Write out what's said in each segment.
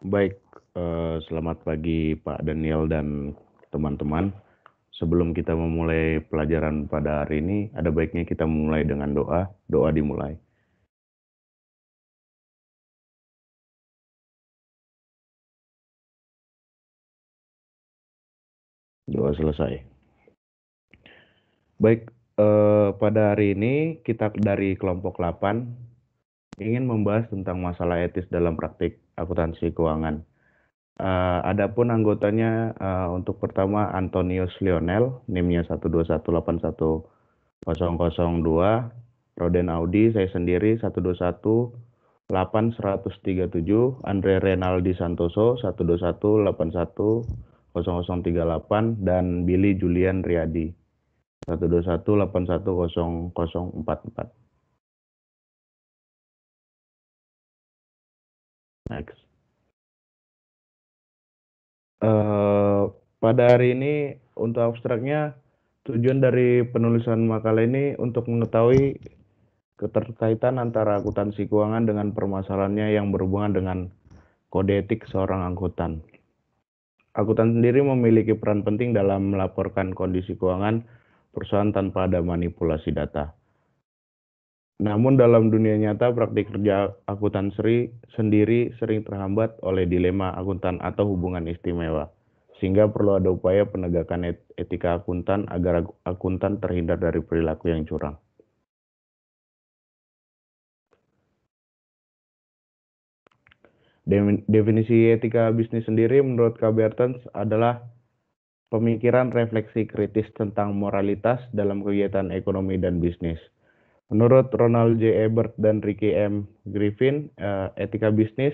Baik, selamat pagi Pak Daniel dan teman-teman. Sebelum kita memulai pelajaran pada hari ini, ada baiknya kita mulai dengan doa. Doa dimulai. Doa selesai. Baik, pada hari ini kita dari kelompok 8 ingin membahas tentang masalah etis dalam praktik akuntansi keuangan. Adapun anggotanya untuk pertama Antonius Lionel, NIM-nya 121810002, Roden Audi, saya sendiri 1218137, Andre Renaldi Santoso 121810038, dan Billy Julian Riyadi 121810044. Next. Pada hari ini untuk abstraknya, tujuan dari penulisan makalah ini untuk mengetahui keterkaitan antara akuntansi keuangan dengan permasalahannya yang berhubungan dengan kode etik seorang akuntan. Akuntan sendiri memiliki peran penting dalam melaporkan kondisi keuangan perusahaan tanpa ada manipulasi data. Namun dalam dunia nyata, praktik kerja akuntan sendiri sering terhambat oleh dilema akuntan atau hubungan istimewa, sehingga perlu ada upaya penegakan etika akuntan agar akuntan terhindar dari perilaku yang curang. Definisi etika bisnis sendiri menurut K. Bertens adalah pemikiran refleksi kritis tentang moralitas dalam kegiatan ekonomi dan bisnis. Menurut Ronald J. Ebert dan Ricky M. Griffin, etika bisnis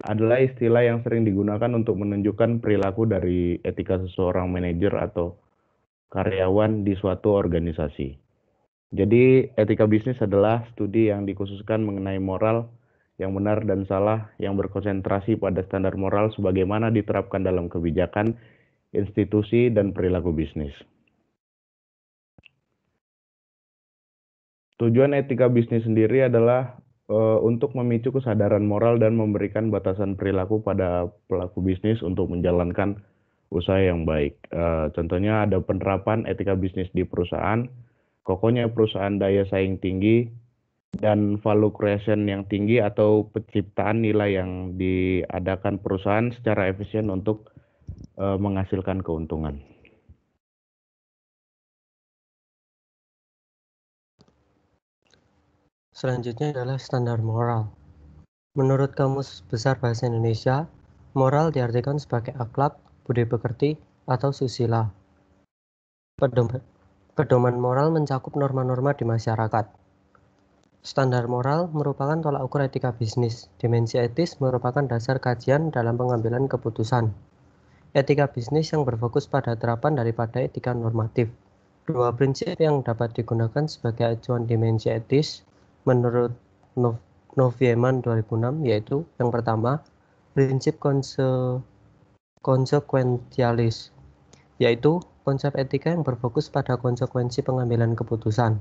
adalah istilah yang sering digunakan untuk menunjukkan perilaku dari etika seseorang manajer atau karyawan di suatu organisasi. Jadi, etika bisnis adalah studi yang dikhususkan mengenai moral yang benar dan salah yang berkonsentrasi pada standar moral sebagaimana diterapkan dalam kebijakan, institusi, dan perilaku bisnis. Tujuan etika bisnis sendiri adalah untuk memicu kesadaran moral dan memberikan batasan perilaku pada pelaku bisnis untuk menjalankan usaha yang baik. Contohnya ada penerapan etika bisnis di perusahaan, kokohnya perusahaan daya saing tinggi, dan value creation yang tinggi atau penciptaan nilai yang diadakan perusahaan secara efisien untuk menghasilkan keuntungan. Selanjutnya adalah standar moral. Menurut Kamus Besar Bahasa Indonesia, moral diartikan sebagai akhlak, budi pekerti, atau susila. Pedoman moral mencakup norma-norma di masyarakat. Standar moral merupakan tolak ukur etika bisnis. Dimensi etis merupakan dasar kajian dalam pengambilan keputusan. Etika bisnis yang berfokus pada terapan daripada etika normatif. Dua prinsip yang dapat digunakan sebagai acuan dimensi etis menurut Novieman 2006 yaitu yang pertama, prinsip konsekuensialis, yaitu konsep etika yang berfokus pada konsekuensi pengambilan keputusan.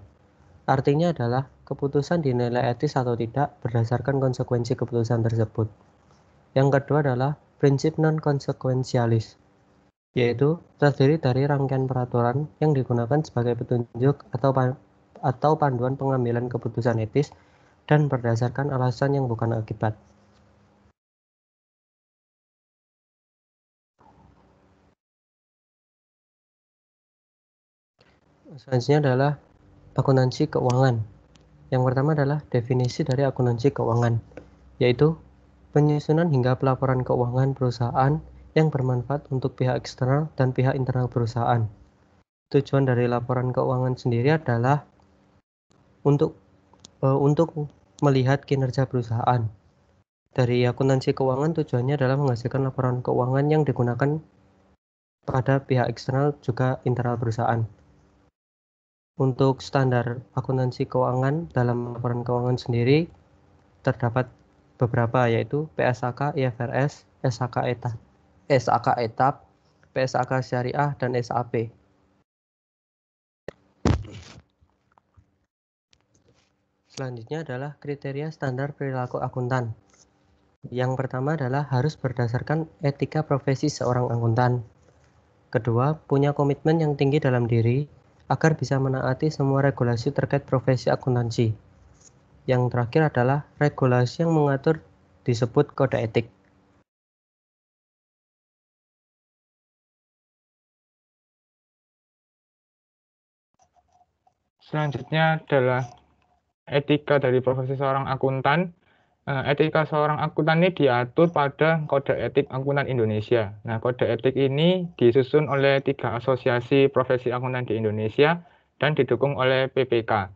Artinya adalah keputusan dinilai etis atau tidak berdasarkan konsekuensi keputusan tersebut. Yang kedua adalah prinsip non-konsekuensialis, yaitu terdiri dari rangkaian peraturan yang digunakan sebagai petunjuk atau panduan pengambilan keputusan etis dan berdasarkan alasan yang bukan akibat. Selanjutnya adalah akuntansi keuangan. Yang pertama adalah definisi dari akuntansi keuangan, yaitu penyusunan hingga pelaporan keuangan perusahaan yang bermanfaat untuk pihak eksternal dan pihak internal perusahaan. Tujuan dari laporan keuangan sendiri adalah untuk melihat kinerja perusahaan. Dari akuntansi keuangan tujuannya adalah menghasilkan laporan keuangan yang digunakan pada pihak eksternal juga internal perusahaan. Untuk standar akuntansi keuangan dalam laporan keuangan sendiri terdapat beberapa, yaitu PSAK, IFRS, SAK etap, PSAK syariah, dan SAP. Selanjutnya adalah kriteria standar perilaku akuntan. Yang pertama adalah harus berdasarkan etika profesi seorang akuntan. Kedua, punya komitmen yang tinggi dalam diri agar bisa menaati semua regulasi terkait profesi akuntansi. Yang terakhir adalah regulasi yang mengatur disebut kode etik. Selanjutnya adalah etika dari profesi seorang akuntan. Etika seorang akuntan ini diatur pada Kode Etik Akuntan Indonesia. Nah, Kode Etik ini disusun oleh 3 asosiasi profesi akuntan di Indonesia dan didukung oleh PPPK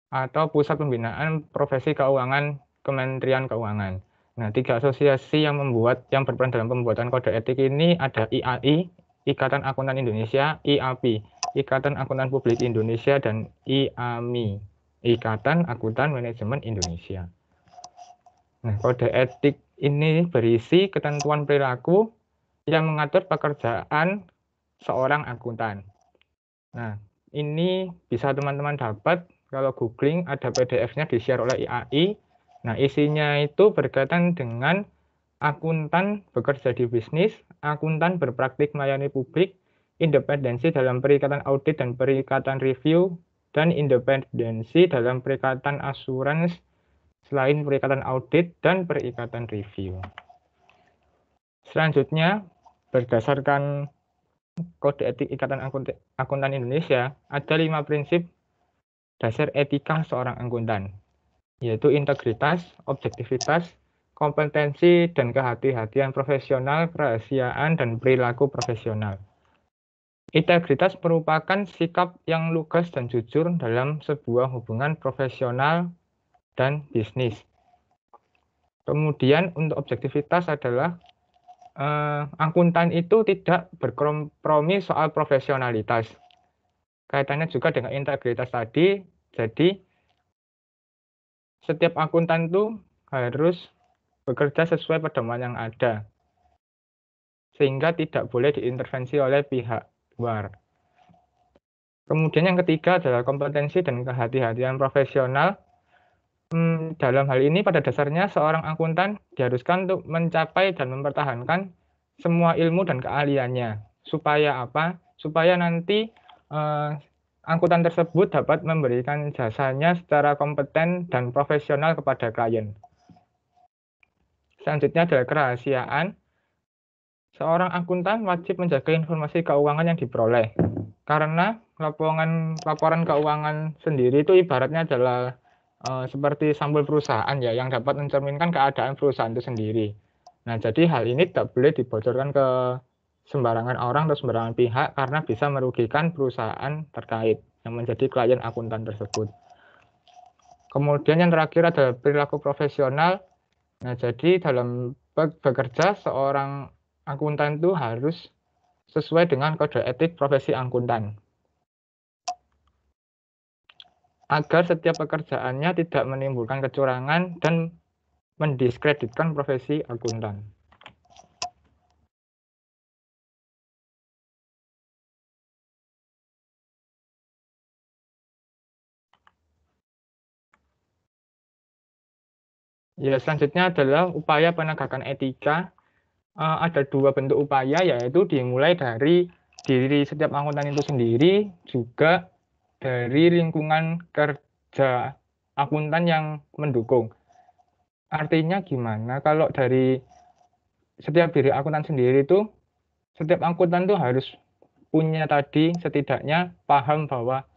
atau Pusat Pembinaan Profesi Keuangan Kementerian Keuangan. Nah, 3 asosiasi yang berperan dalam pembuatan kode etik ini ada IAI, Ikatan Akuntan Indonesia, IAPI, Ikatan Akuntan Publik Indonesia, dan IAMI, Ikatan Akuntan Manajemen Indonesia. Nah, kode etik ini berisi ketentuan perilaku yang mengatur pekerjaan seorang akuntan. Nah, ini bisa teman-teman dapat kalau googling, ada PDF-nya di-share oleh IAI. Nah, isinya itu berkaitan dengan akuntan bekerja di bisnis, akuntan berpraktik melayani publik, independensi dalam perikatan audit dan perikatan review, dan independensi dalam perikatan asuransi selain perikatan audit dan perikatan review. Selanjutnya, berdasarkan Kode Etik Ikatan Akuntan Indonesia, ada 5 prinsip dasar etika seorang akuntan, yaitu integritas, objektivitas, kompetensi, dan kehati-hatian profesional, kerahasiaan, dan perilaku profesional. Integritas merupakan sikap yang lugas dan jujur dalam sebuah hubungan profesional dan bisnis. Kemudian untuk objektivitas adalah akuntan itu tidak berkompromi soal profesionalitas. Kaitannya juga dengan integritas tadi, jadi setiap akuntan itu harus bekerja sesuai pedoman yang ada, sehingga tidak boleh diintervensi oleh pihak luar. Kemudian yang ketiga adalah kompetensi dan kehati-hatian profesional. Dalam hal ini pada dasarnya seorang akuntan diharuskan untuk mencapai dan mempertahankan semua ilmu dan keahliannya. Supaya apa? Supaya nanti akuntan tersebut dapat memberikan jasanya secara kompeten dan profesional kepada klien. Selanjutnya adalah kerahasiaan. Seorang akuntan wajib menjaga informasi keuangan yang diperoleh. Karena laporan keuangan sendiri itu ibaratnya adalah seperti sampul perusahaan ya, yang dapat mencerminkan keadaan perusahaan itu sendiri. Nah, jadi hal ini tidak boleh dibocorkan ke sembarangan orang atau sembarangan pihak karena bisa merugikan perusahaan terkait yang menjadi klien akuntan tersebut. Kemudian yang terakhir adalah perilaku profesional. Nah, jadi dalam bekerja seorang akuntan itu harus sesuai dengan kode etik profesi akuntan, agar setiap pekerjaannya tidak menimbulkan kecurangan dan mendiskreditkan profesi akuntan. Ya, selanjutnya adalah upaya penegakan etika. Ada 2 bentuk upaya, yaitu dimulai dari diri setiap akuntan itu sendiri, juga dari lingkungan kerja akuntan yang mendukung. Artinya gimana? Kalau dari setiap diri akuntan sendiri itu, setiap akuntan itu harus punya tadi setidaknya paham bahwa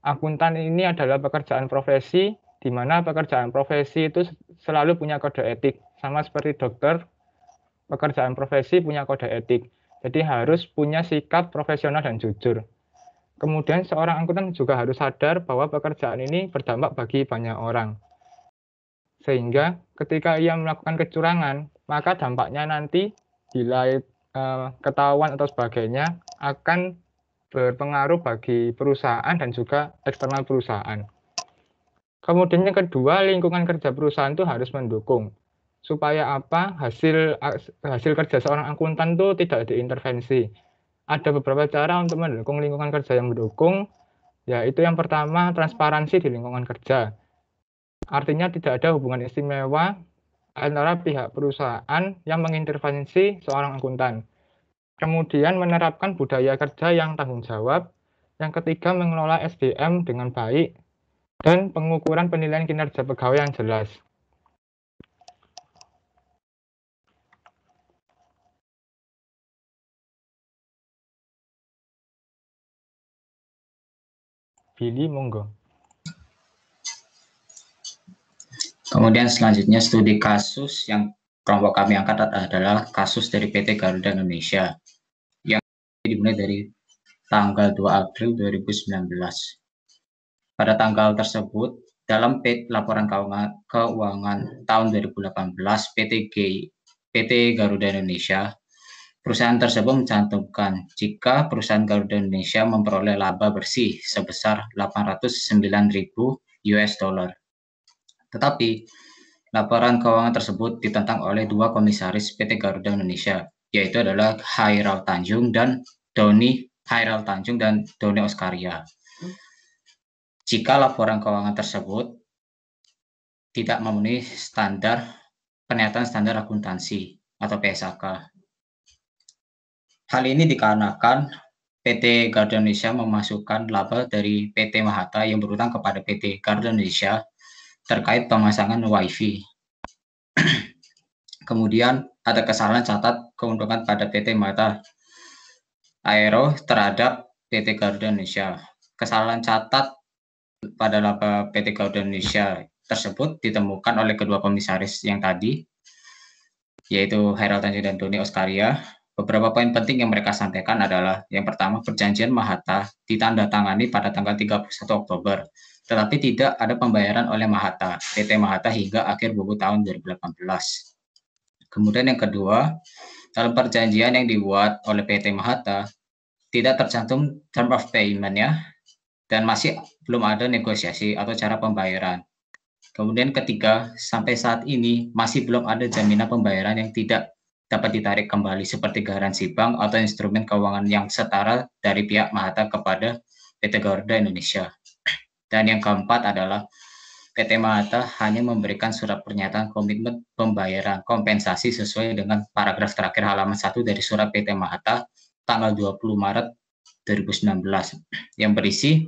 akuntan ini adalah pekerjaan profesi, di mana pekerjaan profesi itu selalu punya kode etik. Sama seperti dokter, pekerjaan profesi punya kode etik. Jadi harus punya sikap profesional dan jujur. Kemudian seorang akuntan juga harus sadar bahwa pekerjaan ini berdampak bagi banyak orang. Sehingga ketika ia melakukan kecurangan, maka dampaknya nanti bila ketahuan atau sebagainya akan berpengaruh bagi perusahaan dan juga eksternal perusahaan. Kemudian yang kedua, lingkungan kerja perusahaan itu harus mendukung. Supaya apa? Hasil kerja seorang akuntan itu tidak diintervensi. Ada beberapa cara untuk mendukung lingkungan kerja yang mendukung, yaitu yang pertama, transparansi di lingkungan kerja. Artinya tidak ada hubungan istimewa antara pihak perusahaan yang mengintervensi seorang akuntan. Kemudian menerapkan budaya kerja yang tanggung jawab. Yang ketiga, mengelola SDM dengan baik. Dan pengukuran penilaian kinerja pegawai yang jelas. Billy, monggo. Kemudian selanjutnya studi kasus yang kelompok kami angkat adalah kasus dari PT Garuda Indonesia yang dimulai dari tanggal 2 April 2019. Pada tanggal tersebut, dalam laporan keuangan tahun 2018 PT Garuda Indonesia, perusahaan tersebut mencantumkan jika perusahaan Garuda Indonesia memperoleh laba bersih sebesar 809.000 US dollar. Tetapi laporan keuangan tersebut ditentang oleh dua komisaris PT Garuda Indonesia, yaitu adalah Hairal Tanjung dan Doni Oskaria. Jika laporan keuangan tersebut tidak memenuhi pernyataan standar akuntansi atau PSAK. Hal ini dikarenakan PT Garuda Indonesia memasukkan laba dari PT Mahata yang berutang kepada PT Garuda Indonesia terkait pemasangan WiFi. Kemudian ada kesalahan catat keuntungan pada PT Mahata Aero terhadap PT Garuda Indonesia. Kesalahan catat pada laba PT Garuda Indonesia tersebut ditemukan oleh kedua komisaris yang tadi, yaitu Hairal Tanjung dan Doni Oskaria. Beberapa poin penting yang mereka sampaikan adalah yang pertama, perjanjian Mahata ditandatangani pada tanggal 31 Oktober, tetapi tidak ada pembayaran oleh PT Mahata hingga akhir buku tahun 2018. Kemudian yang kedua, dalam perjanjian yang dibuat oleh PT Mahata tidak tercantum term of payment-nya dan masih belum ada negosiasi atau cara pembayaran. Kemudian ketiga, sampai saat ini masih belum ada jaminan pembayaran yang tidak dapat ditarik kembali seperti garansi bank atau instrumen keuangan yang setara dari pihak Mahata kepada PT Garuda Indonesia. Dan yang keempat adalah PT Mahata hanya memberikan surat pernyataan komitmen pembayaran kompensasi sesuai dengan paragraf terakhir halaman 1 dari surat PT Mahata tanggal 20 Maret 2019 yang berisi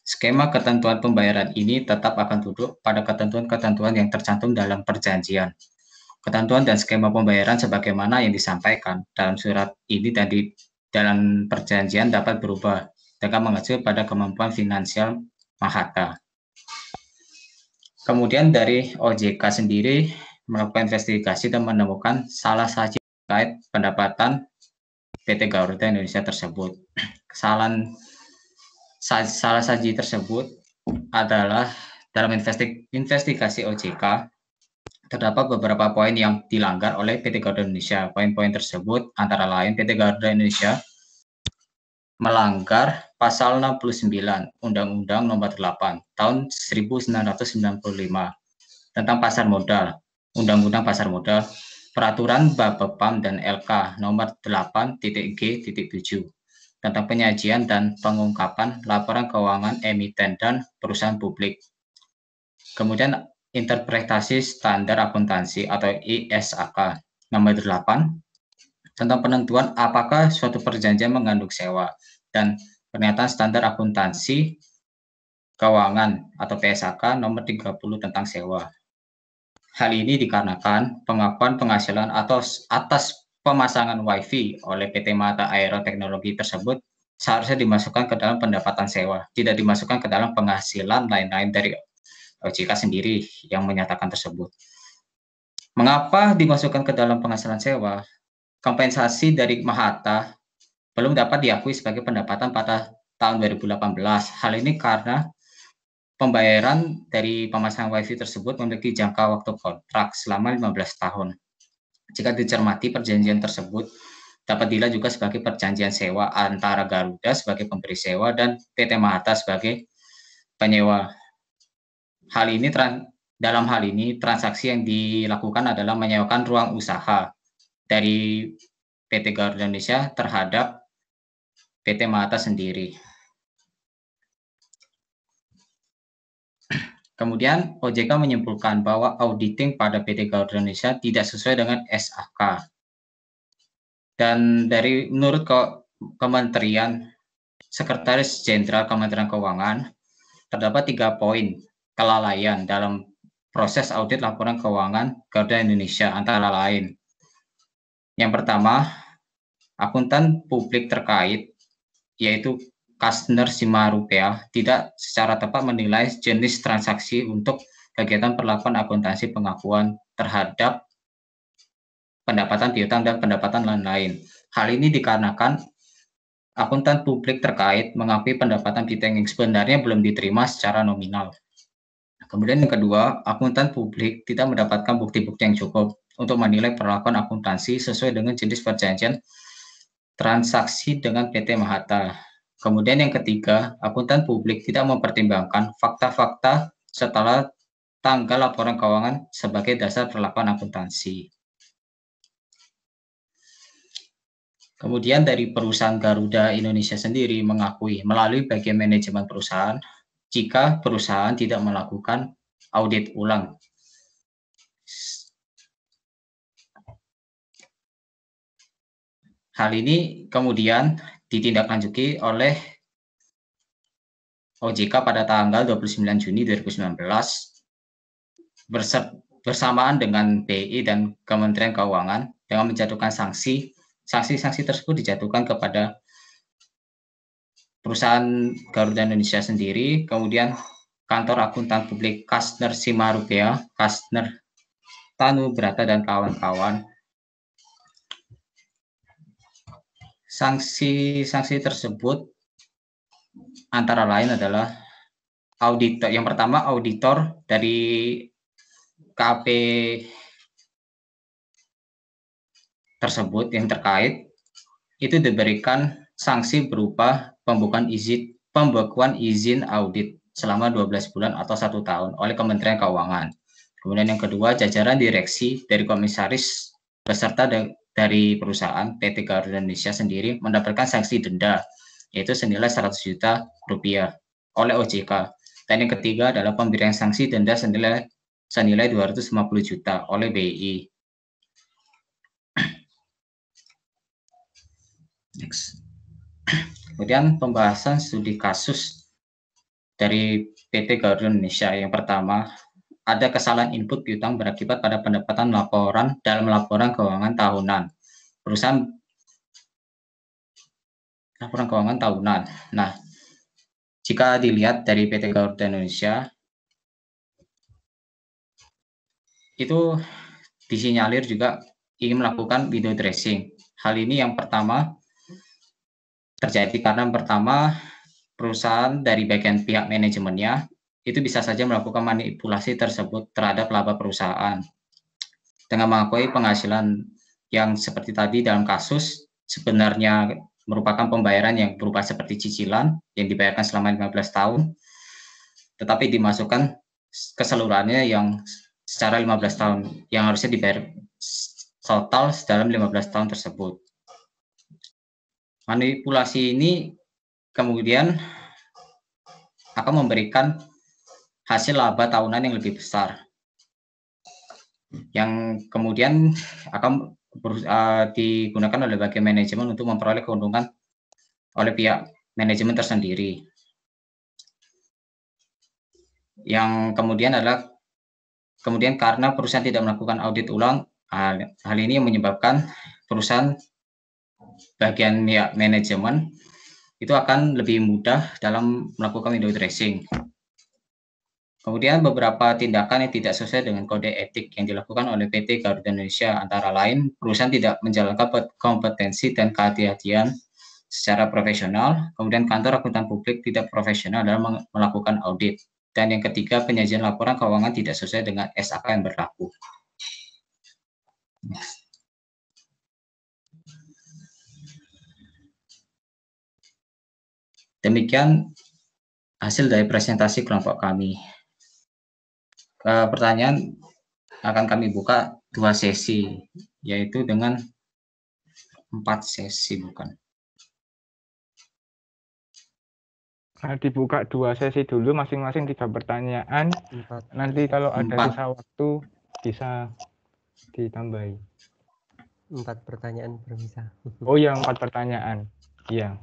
skema ketentuan pembayaran ini tetap akan tunduk pada ketentuan-ketentuan yang tercantum dalam perjanjian. Ketentuan dan skema pembayaran sebagaimana yang disampaikan dalam surat ini dan di dalam perjanjian dapat berubah dengan mengacu pada kemampuan finansial Mahata. Kemudian dari OJK sendiri melakukan investigasi dan menemukan salah saji terkait pendapatan PT Garuda Indonesia tersebut. Salah saji tersebut adalah dalam investigasi OJK terdapat beberapa poin yang dilanggar oleh PT Garuda Indonesia. Poin-poin tersebut antara lain PT Garuda Indonesia melanggar pasal 69 Undang-Undang Nomor 8 Tahun 1995 tentang pasar modal, Undang-Undang Pasar Modal, Peraturan Bapepam dan LK Nomor 8.G.7 tentang penyajian dan pengungkapan laporan keuangan emiten dan perusahaan publik. Kemudian interpretasi standar akuntansi atau ISAK Nomor 8 tentang penentuan apakah suatu perjanjian mengandung sewa dan pernyataan standar akuntansi keuangan atau PSAK Nomor 30 tentang sewa. Hal ini dikarenakan pengakuan penghasilan atas pemasangan WiFi oleh PT Mahata Aero Teknologi tersebut seharusnya dimasukkan ke dalam pendapatan sewa, tidak dimasukkan ke dalam penghasilan lain-lain dari OJK sendiri yang menyatakan tersebut. Mengapa dimasukkan ke dalam penghasilan sewa? Kompensasi dari Mahata belum dapat diakui sebagai pendapatan pada tahun 2018. Hal ini karena pembayaran dari pemasangan WiFi tersebut memiliki jangka waktu kontrak selama 15 tahun. Jika dicermati perjanjian tersebut dapat dilihat juga sebagai perjanjian sewa antara Garuda sebagai pemberi sewa dan PT Mahata sebagai penyewa. Dalam hal ini transaksi yang dilakukan adalah menyewakan ruang usaha dari PT Garuda Indonesia terhadap PT Mahata sendiri. Kemudian OJK menyimpulkan bahwa auditing pada PT Garuda Indonesia tidak sesuai dengan SAK. Dan menurut Kementerian Sekretaris Jenderal Kementerian Keuangan, terdapat 3 poin kelalaian dalam proses audit laporan keuangan Garuda Indonesia, antara lain. Yang pertama, akuntan publik terkait, yaitu Kastner Simarupea, tidak secara tepat menilai jenis transaksi untuk kegiatan perlakuan akuntansi pengakuan terhadap pendapatan piutang dan pendapatan lain-lain. Hal ini dikarenakan akuntan publik terkait mengakui pendapatan piutang yang sebenarnya belum diterima secara nominal. Kemudian yang kedua, akuntan publik tidak mendapatkan bukti-bukti yang cukup untuk menilai perlakuan akuntansi sesuai dengan jenis perjanjian transaksi dengan PT Mahata. Kemudian yang ketiga, akuntan publik tidak mempertimbangkan fakta-fakta setelah tanggal laporan keuangan sebagai dasar perlakuan akuntansi. Kemudian dari perusahaan Garuda Indonesia sendiri mengakui melalui bagian manajemen perusahaan jika perusahaan tidak melakukan audit ulang. Hal ini kemudian ditindaklanjuti oleh OJK pada tanggal 29 Juni 2019 bersamaan dengan BI dan Kementerian Keuangan dengan menjatuhkan sanksi. Sanksi-sanksi tersebut dijatuhkan kepada perusahaan Garuda Indonesia sendiri, kemudian kantor akuntan publik Kastner Simarupea, Kastner Tanu Brata dan kawan-kawan. Sanksi-sanksi tersebut antara lain adalah auditor. Yang pertama, auditor dari KAP tersebut yang terkait itu diberikan sanksi berupa pembekuan izin audit selama 12 bulan atau 1 tahun oleh Kementerian Keuangan. Kemudian yang kedua, jajaran direksi dari komisaris beserta dari perusahaan PT Garuda Indonesia sendiri mendapatkan sanksi denda, yaitu senilai 100 juta rupiah oleh OJK. Dan yang ketiga adalah pemberian sanksi denda senilai 250 juta oleh BI. Next. Kemudian pembahasan studi kasus dari PT Garuda Indonesia. Yang pertama, ada kesalahan input piutang berakibat pada pendapatan laporan dalam laporan keuangan tahunan. Laporan keuangan tahunan. Nah, jika dilihat dari PT Garuda Indonesia, itu disinyalir juga ingin melakukan window dressing. Hal ini yang pertama terjadi karena pertama perusahaan dari bagian pihak manajemennya itu bisa saja melakukan manipulasi tersebut terhadap laba perusahaan dengan mengakui penghasilan yang seperti tadi dalam kasus sebenarnya merupakan pembayaran yang berupa seperti cicilan yang dibayarkan selama 15 tahun, tetapi dimasukkan keseluruhannya yang secara 15 tahun yang harusnya dibayar total dalam 15 tahun tersebut. Manipulasi ini kemudian akan memberikan hasil laba tahunan yang lebih besar, yang kemudian akan digunakan oleh bagian manajemen untuk memperoleh keuntungan oleh pihak manajemen tersendiri. Yang kemudian karena perusahaan tidak melakukan audit ulang, hal ini yang menyebabkan perusahaan bagian manajemen itu akan lebih mudah dalam melakukan window dressing. Kemudian beberapa tindakan yang tidak sesuai dengan kode etik yang dilakukan oleh PT Garuda Indonesia, antara lain perusahaan tidak menjalankan kompetensi dan kehati-hatian secara profesional, kemudian kantor akuntan publik tidak profesional dalam melakukan audit, dan yang ketiga penyajian laporan keuangan tidak sesuai dengan SAK yang berlaku. Demikian hasil dari presentasi kelompok kami. Pertanyaan akan kami buka 2 sesi, yaitu dengan 4 sesi bukan. Nah, dibuka 2 sesi dulu, masing-masing 3 pertanyaan. 4. Nanti kalau ada 4. sisa waktu bisa ditambahi. 4 pertanyaan bermisah. Oh ya, 4 pertanyaan. Iya.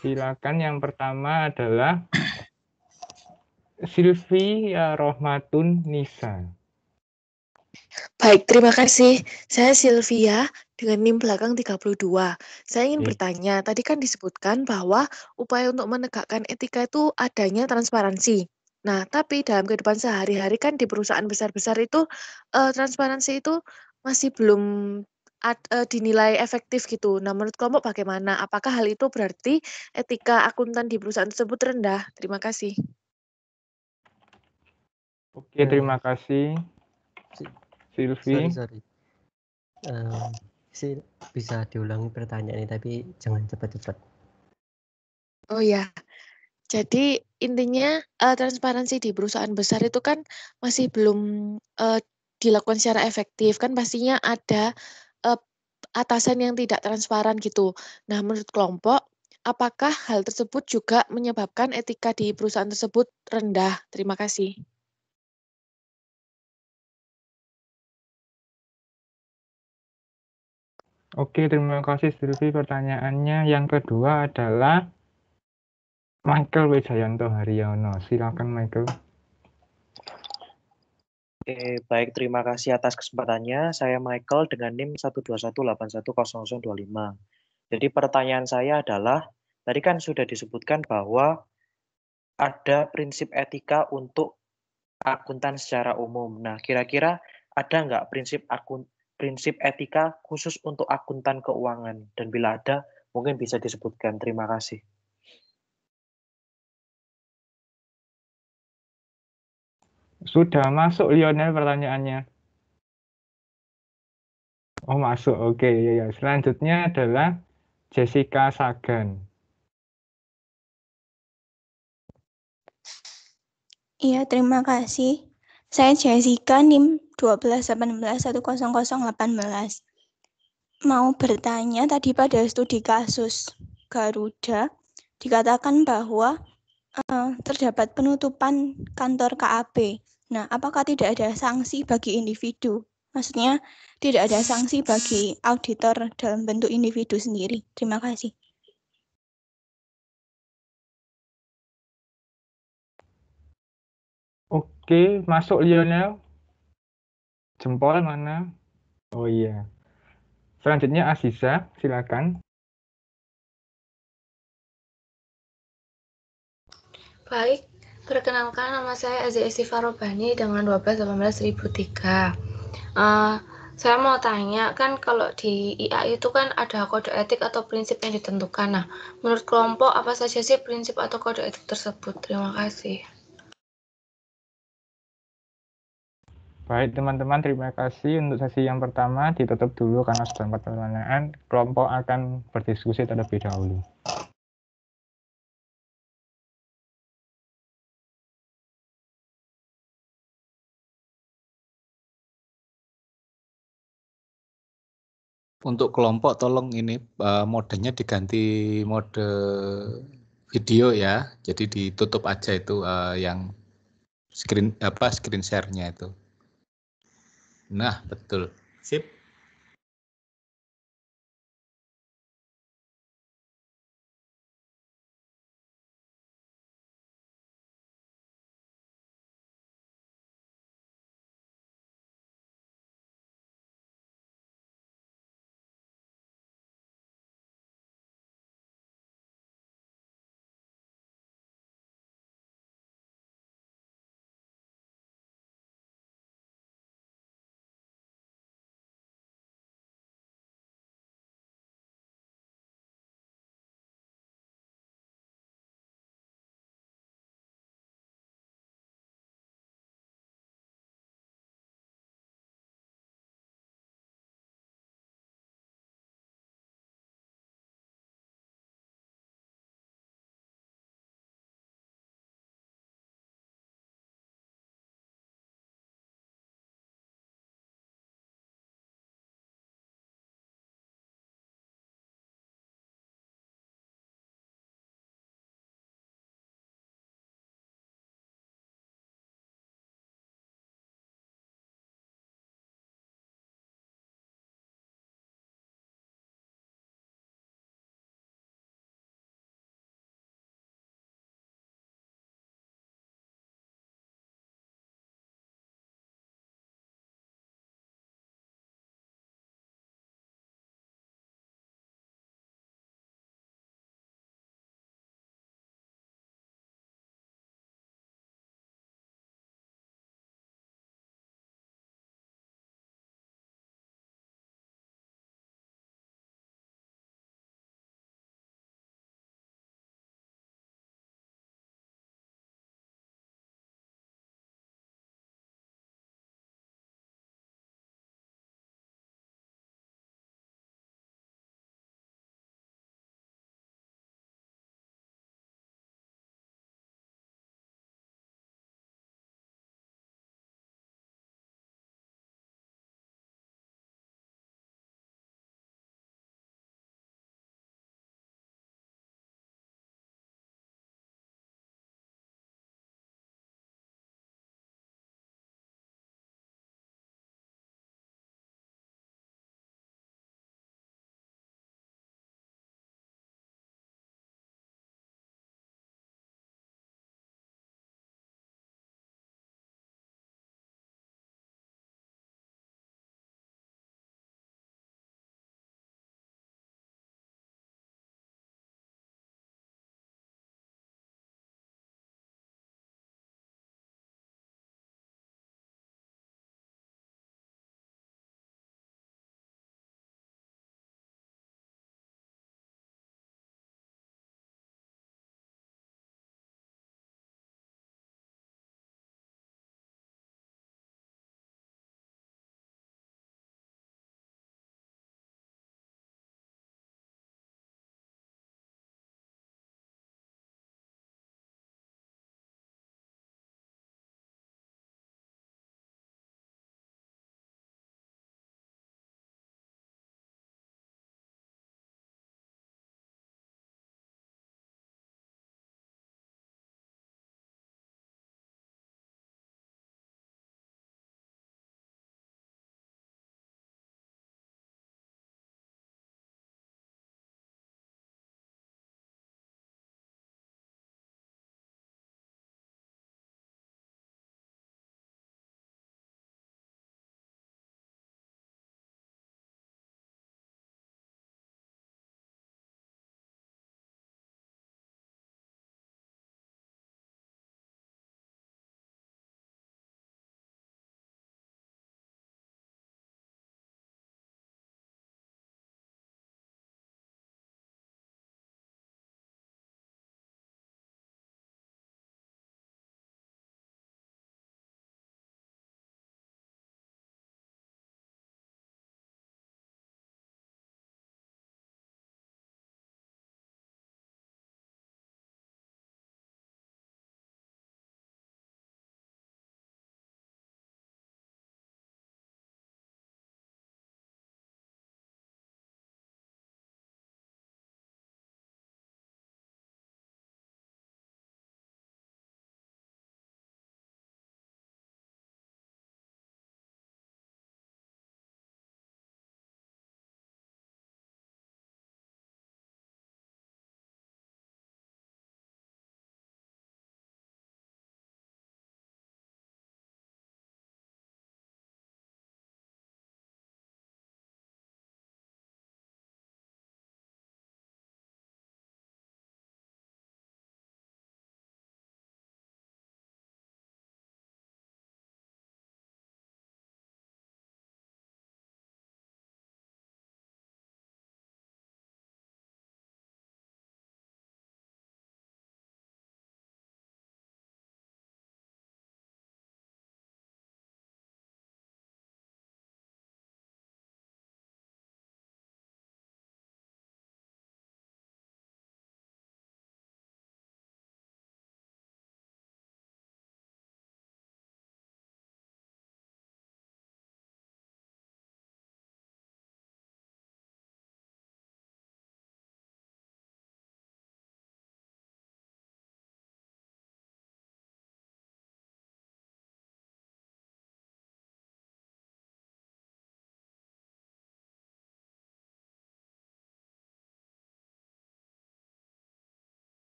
Silakan, yang pertama adalah Sylvia Rohmatun Nisa. Baik, terima kasih. Saya Sylvia dengan NIM belakang 32. Saya ingin Oke. bertanya, tadi kan disebutkan bahwa upaya untuk menegakkan etika itu adanya transparansi. Nah, tapi dalam kehidupan sehari-hari kan di perusahaan besar-besar itu transparansi itu masih belum dinilai efektif gitu. Nah, menurut kelompok bagaimana? Apakah hal itu berarti etika akuntan di perusahaan tersebut rendah? Terima kasih. Oke, terima kasih Sylvie. Sorry. Bisa diulangi pertanyaan ini, tapi jangan cepat-cepat. Oh ya, jadi intinya transparansi di perusahaan besar itu kan masih belum dilakukan secara efektif. Kan pastinya ada atasan yang tidak transparan gitu. Nah, menurut kelompok, apakah hal tersebut juga menyebabkan etika di perusahaan tersebut rendah? Terima kasih. Oke, terima kasih Sylvie pertanyaannya. Yang kedua adalah Michael Wijayanto Haryono. Silakan Michael. Oke, baik, terima kasih atas kesempatannya. Saya Michael dengan NIM 121810025. Jadi pertanyaan saya adalah, tadi kan sudah disebutkan bahwa ada prinsip etika untuk akuntan secara umum. Nah, kira-kira ada nggak prinsip etika khusus untuk akuntan keuangan? Dan bila ada, mungkin bisa disebutkan. Terima kasih. Sudah masuk Lionel pertanyaannya. Oh, masuk. Oke, ya. Selanjutnya adalah Jessica Sagan. Iya, terima kasih. Saya Jessica, NIM 121810018. Mau bertanya, tadi pada studi kasus Garuda, dikatakan bahwa terdapat penutupan kantor KAP. Nah, apakah tidak ada sanksi bagi individu? Maksudnya, tidak ada sanksi bagi auditor dalam bentuk individu sendiri. Terima kasih. Oke, masuk Lionel. Jempol mana? Oh iya. Selanjutnya Aziza, silakan. Baik, perkenalkan nama saya Azia Istifarobani dengan 12/18/1003. Saya mau tanya, kan kalau di IA itu kan ada kode etik atau prinsip yang ditentukan. Nah, menurut kelompok apa saja sih prinsip atau kode etik tersebut? Terima kasih. Baik teman-teman, terima kasih untuk sesi yang pertama. Ditutup dulu karena sudah 4 pertanyaan. Kelompok akan berdiskusi terlebih dahulu. Untuk kelompok tolong ini modenya diganti mode video ya. Jadi ditutup aja itu yang screen share-nya itu. Nah, betul. Sip.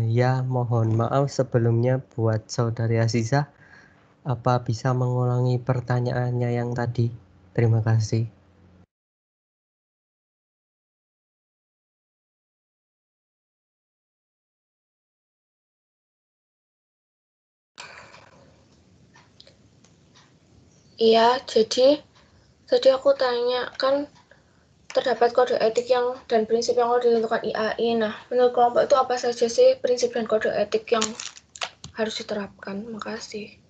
Ya, mohon maaf sebelumnya buat Saudari Aziza. Apa bisa mengulangi pertanyaannya yang tadi? Terima kasih. Iya, jadi tadi aku tanya kan terdapat kode etik yang dan prinsip yang ditentukan IAI. Nah, menurut kelompok itu apa saja sih prinsip dan kode etik yang harus diterapkan? Makasih.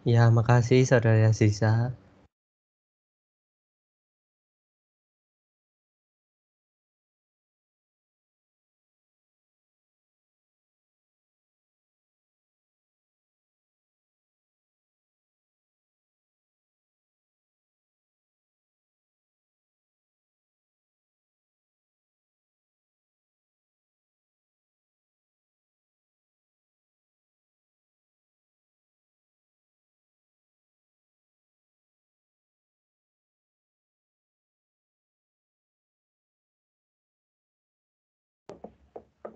Ya, makasih Saudari Aziza.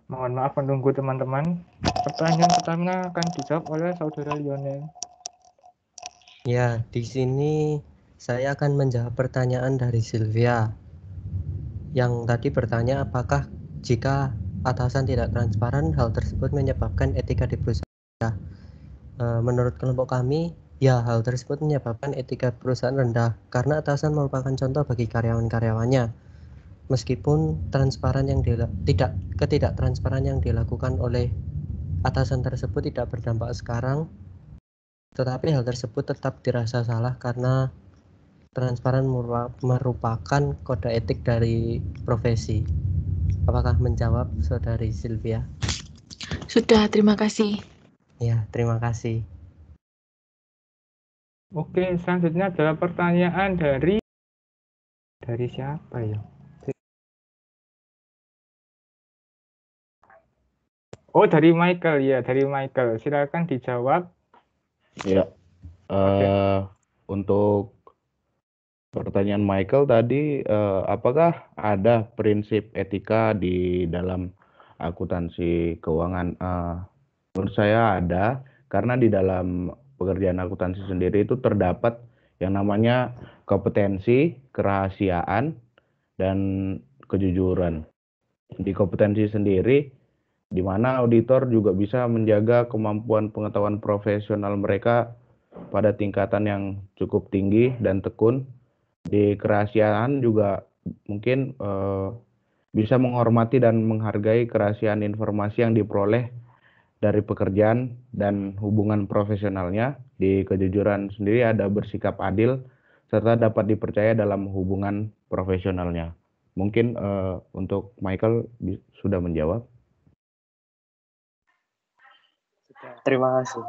Mohon maaf menunggu teman-teman. Pertanyaan pertama akan dijawab oleh Saudara Lionel. Ya, di sini saya akan menjawab pertanyaan dari Sylvia. Yang tadi bertanya apakah jika atasan tidak transparan, hal tersebut menyebabkan etika di perusahaan. Menurut kelompok kami, ya hal tersebut menyebabkan etika perusahaan rendah karena atasan merupakan contoh bagi karyawan-karyawannya. Meskipun ketidaktransparan yang dilakukan oleh atasan tersebut tidak berdampak sekarang, tetapi hal tersebut tetap dirasa salah karena transparan merupakan kode etik dari profesi. Apakah menjawab Saudari Sylvia? Sudah, terima kasih. Ya, terima kasih. Oke, selanjutnya adalah pertanyaan dari siapa ya? Oh, dari Michael ya, dari Michael. Silakan dijawab. Ya, untuk pertanyaan Michael tadi, apakah ada prinsip etika di dalam akuntansi keuangan? Menurut saya ada, karena di dalam pekerjaan akuntansi sendiri itu terdapat yang namanya kompetensi, kerahasiaan, dan kejujuran. Di kompetensi sendiri, di mana auditor juga bisa menjaga kemampuan pengetahuan profesional mereka pada tingkatan yang cukup tinggi dan tekun. Di kerahasiaan juga mungkin bisa menghormati dan menghargai kerahasiaan informasi yang diperoleh dari pekerjaan dan hubungan profesionalnya. Di kejujuran sendiri ada bersikap adil serta dapat dipercaya dalam hubungan profesionalnya. Mungkin untuk Michael sudah menjawab. Terima kasih.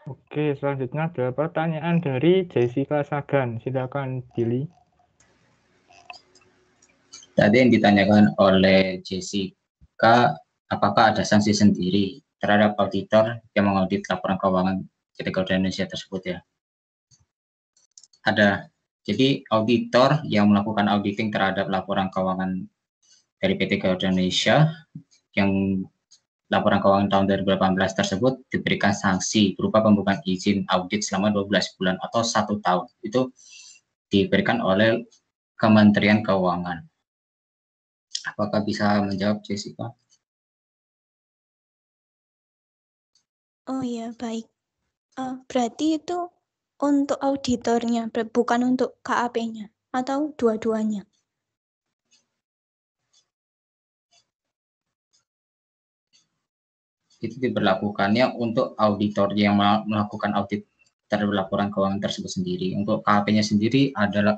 Oke, selanjutnya adalah pertanyaan dari Jessica Sagan. Silakan Billy. Tadi yang ditanyakan oleh Jessica, apakah ada sanksi sendiri terhadap auditor yang mengaudit laporan keuangan PT Garuda Indonesia tersebut ya? Ada. Jadi auditor yang melakukan auditing terhadap laporan keuangan dari PT Garuda Indonesia yang laporan keuangan tahun 2018 tersebut diberikan sanksi berupa pembukaan izin audit selama 12 bulan atau 1 tahun. Itu diberikan oleh Kementerian Keuangan. Apakah bisa menjawab Jessica? Oh iya, baik. Berarti itu untuk auditornya, bukan untuk KAP-nya, atau dua-duanya? Itu diberlakukannya untuk auditor yang melakukan audit terhadap laporan keuangan tersebut sendiri. Untuk KAP-nya sendiri ada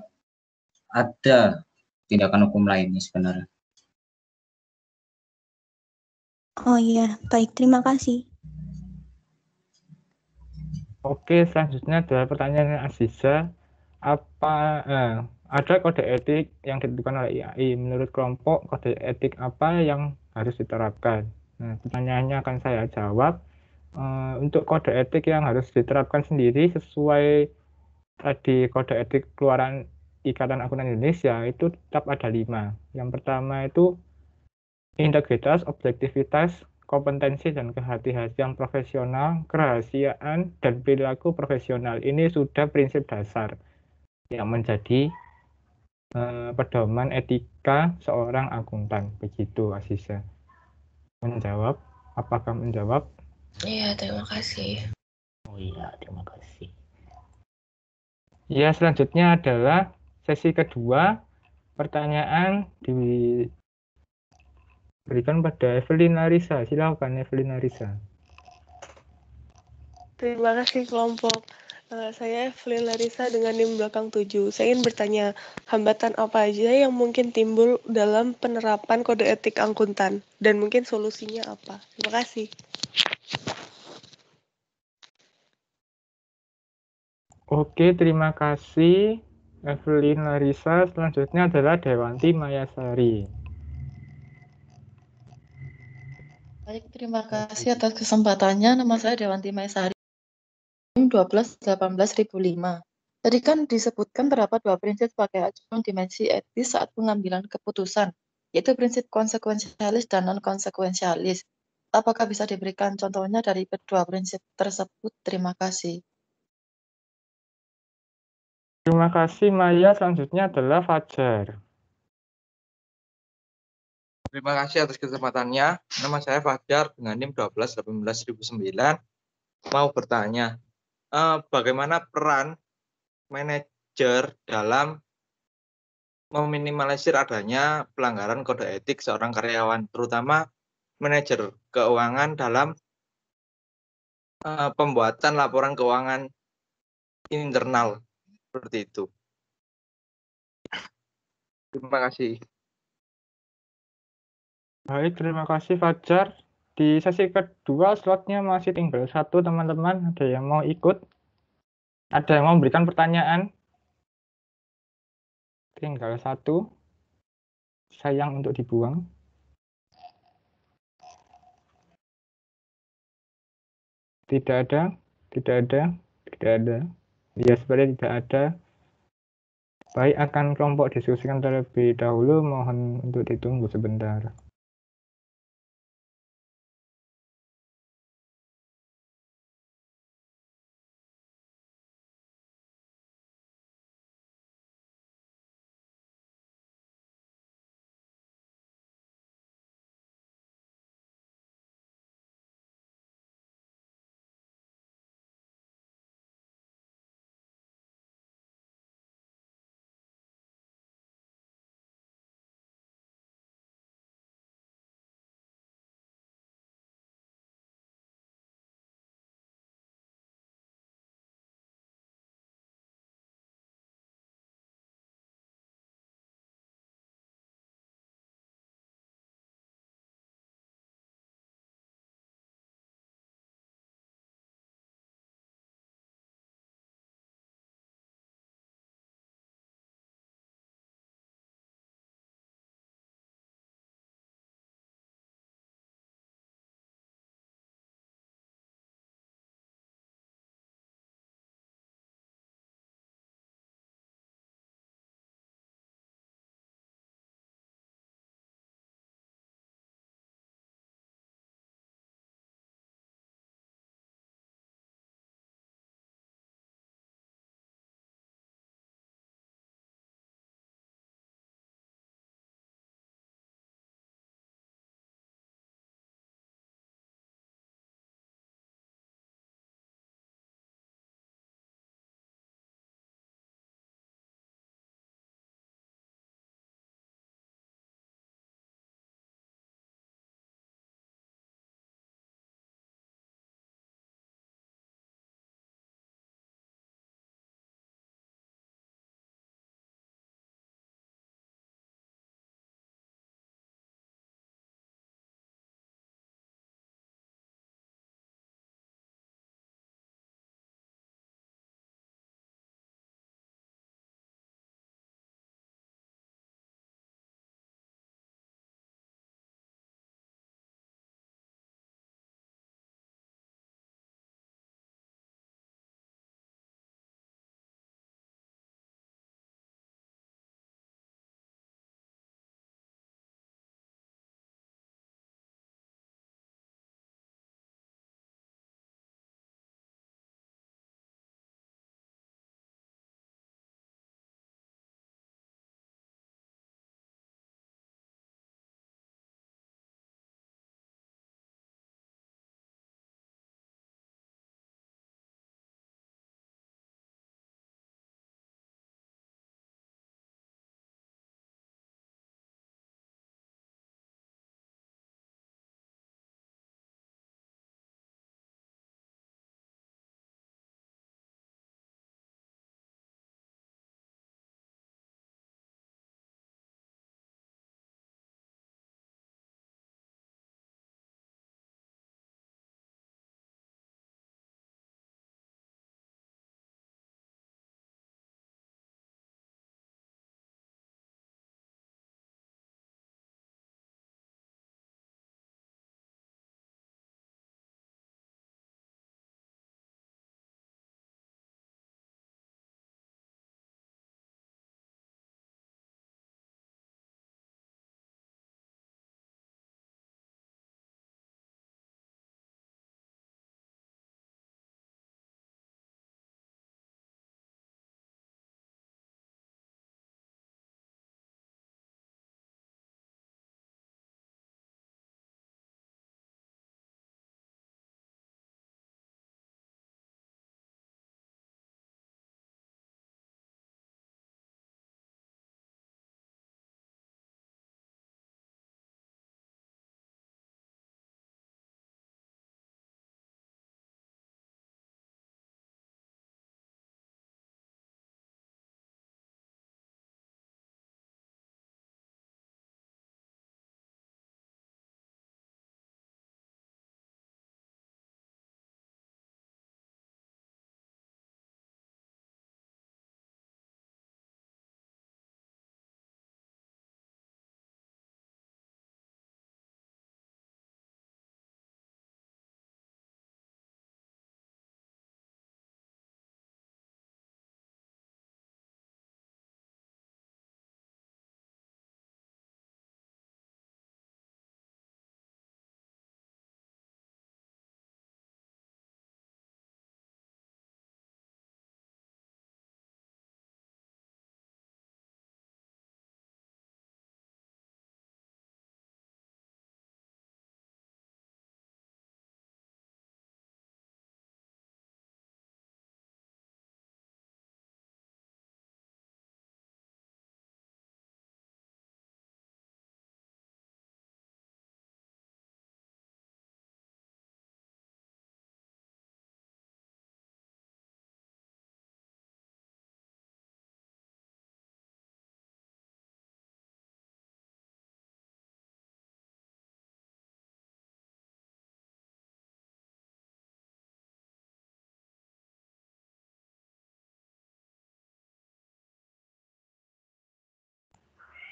tindakan hukum lainnya sebenarnya. Oh iya, baik. Terima kasih. Oke, selanjutnya adalah pertanyaan Aziza. Ada kode etik yang ditentukan oleh IAI. Menurut kelompok, kode etik apa yang harus diterapkan? Nah, pertanyaannya akan saya jawab. Untuk kode etik yang harus diterapkan sendiri sesuai tadi kode etik keluaran Ikatan Akuntan Indonesia itu tetap ada 5. Yang pertama itu integritas, objektivitas, kompetensi dan kehati-hatian profesional, kerahasiaan, dan perilaku profesional. Ini sudah prinsip dasar yang menjadi pedoman etika seorang akuntan. Begitu, Aziza. Menjawab? Apakah menjawab? Iya, terima kasih. Oh iya, terima kasih. Ya, selanjutnya adalah sesi kedua. Pertanyaan diberikan pada Evelyn Larissa. Silakan Evelyn Larissa. Terima kasih kelompok. Saya Evelyn Larissa dengan NIM belakang 7. Saya ingin bertanya, hambatan apa aja yang mungkin timbul dalam penerapan kode etik akuntan? Dan mungkin solusinya apa? Terima kasih. Oke, terima kasih Evelyn Larissa. Selanjutnya adalah Dewanti Mayasari. Baik, terima kasih atas kesempatannya. Nama saya Dewanti Mayasari. 12-18-1005. Tadi kan disebutkan terdapat dua prinsip sebagai acuan dimensi etis saat pengambilan keputusan, yaitu prinsip konsekuensialis dan non-konsekuensialis. Apakah bisa diberikan contohnya dari kedua prinsip tersebut? Terima kasih. Terima kasih Maya. Selanjutnya adalah Fajar. Terima kasih atas kesempatannya. Nama saya Fajar dengan NIM 12-18-1009. Mau bertanya, bagaimana peran manajer dalam meminimalisir adanya pelanggaran kode etik seorang karyawan, terutama manajer keuangan dalam pembuatan laporan keuangan internal seperti itu. Terima kasih. Baik, terima kasih Fajar. Di sesi kedua slotnya masih tinggal satu teman-teman. Ada yang mau ikut? Ada yang mau memberikan pertanyaan? Tinggal satu. Sayang untuk dibuang. Tidak ada, tidak ada, tidak ada. Ya, sebenarnya tidak ada. Baik, akan kelompok diskusikan terlebih dahulu. Mohon untuk ditunggu sebentar.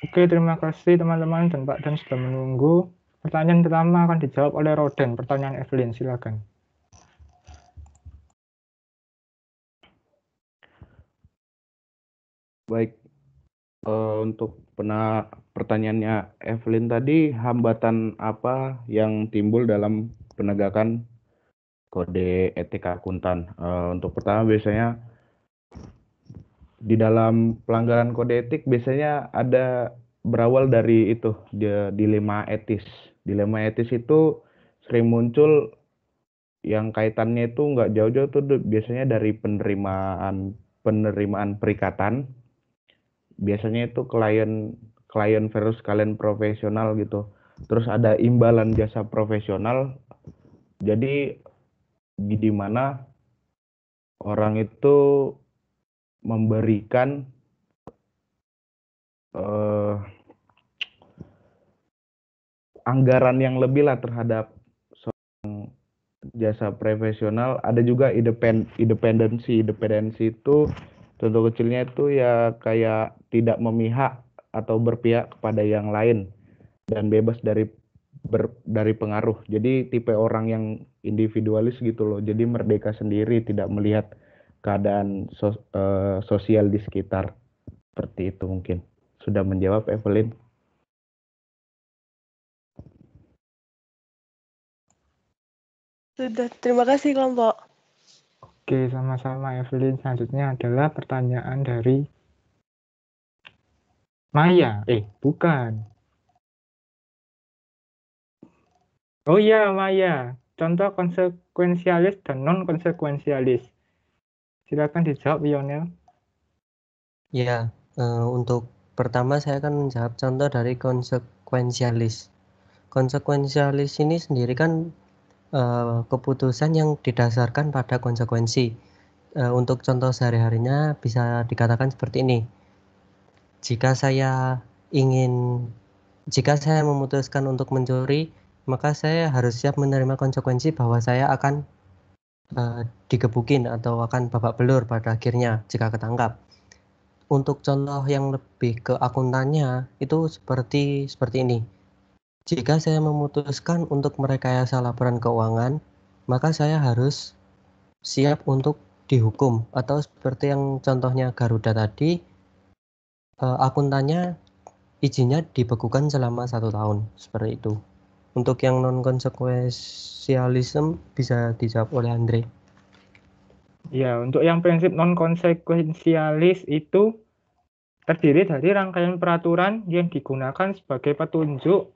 Oke, terima kasih teman-teman dan Pak Dan sudah menunggu. Pertanyaan pertama akan dijawab oleh Roden. Pertanyaan Evelyn, silakan. Baik, untuk pertanyaannya Evelyn tadi, hambatan apa yang timbul dalam penegakan kode etik akuntan? Untuk pertama biasanya di dalam pelanggaran kode etik biasanya ada berawal dari itu, dilema etis. Dilema etis itu sering muncul yang kaitannya itu nggak jauh-jauh tuh biasanya dari penerimaan perikatan. Biasanya itu klien versus klien profesional gitu. Terus ada imbalan jasa profesional. Jadi di mana orang itu memberikan anggaran yang lebih lah terhadap seorang jasa profesional. Ada juga independensi. Independensi itu contoh kecilnya itu ya kayak tidak memihak atau berpihak kepada yang lain dan bebas dari pengaruh. Jadi tipe orang yang individualis gitu loh. Jadi merdeka sendiri, tidak melihat keadaan sosial di sekitar. Seperti itu mungkin. Sudah menjawab Evelyn? Sudah, terima kasih kelompok. Oke, sama-sama Evelyn. Selanjutnya adalah pertanyaan dari Maya. Bukan. Oh iya, Maya. Contoh konsekuensialis dan non-konsekuensialis. Silakan dijawab, Lionel. Ya, untuk pertama saya akan menjawab contoh dari konsekuensialis. Konsekuensialis ini sendiri kan keputusan yang didasarkan pada konsekuensi. Untuk contoh sehari-harinya bisa dikatakan seperti ini. Jika saya memutuskan untuk mencuri, maka saya harus siap menerima konsekuensi bahwa saya akan digebukin atau akan babak belur pada akhirnya jika ketangkap. Untuk contoh yang lebih ke akuntannya itu seperti ini. Jika saya memutuskan untuk merekayasa laporan keuangan, maka saya harus siap untuk dihukum. Atau seperti yang contohnya Garuda tadi, akuntannya izinnya dibekukan selama 1 tahun. Seperti itu. Untuk yang non-konsekuensialisme bisa dijawab oleh Andre. Ya, untuk yang prinsip non-konsekuensialis itu terdiri dari rangkaian peraturan yang digunakan sebagai petunjuk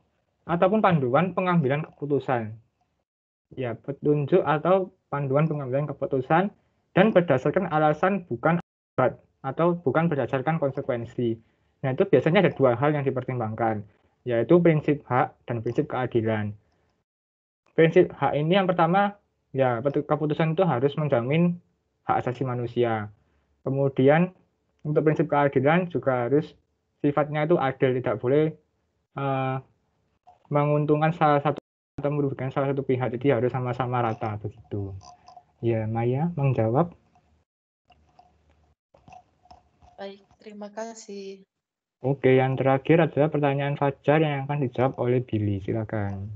ataupun panduan pengambilan keputusan. Ya, petunjuk atau panduan pengambilan keputusan dan berdasarkan alasan bukan akibat atau bukan berdasarkan konsekuensi. Nah, itu biasanya ada 2 hal yang dipertimbangkan, yaitu prinsip hak dan prinsip keadilan. Prinsip hak ini yang pertama, ya keputusan itu harus menjamin hak asasi manusia. Kemudian untuk prinsip keadilan juga harus sifatnya itu adil, tidak boleh menguntungkan salah satu atau merugikan salah satu pihak, jadi harus sama-sama rata begitu. Ya, Maya menjawab. Baik, terima kasih. Oke, yang terakhir adalah pertanyaan Fajar yang akan dijawab oleh Billy. Silakan.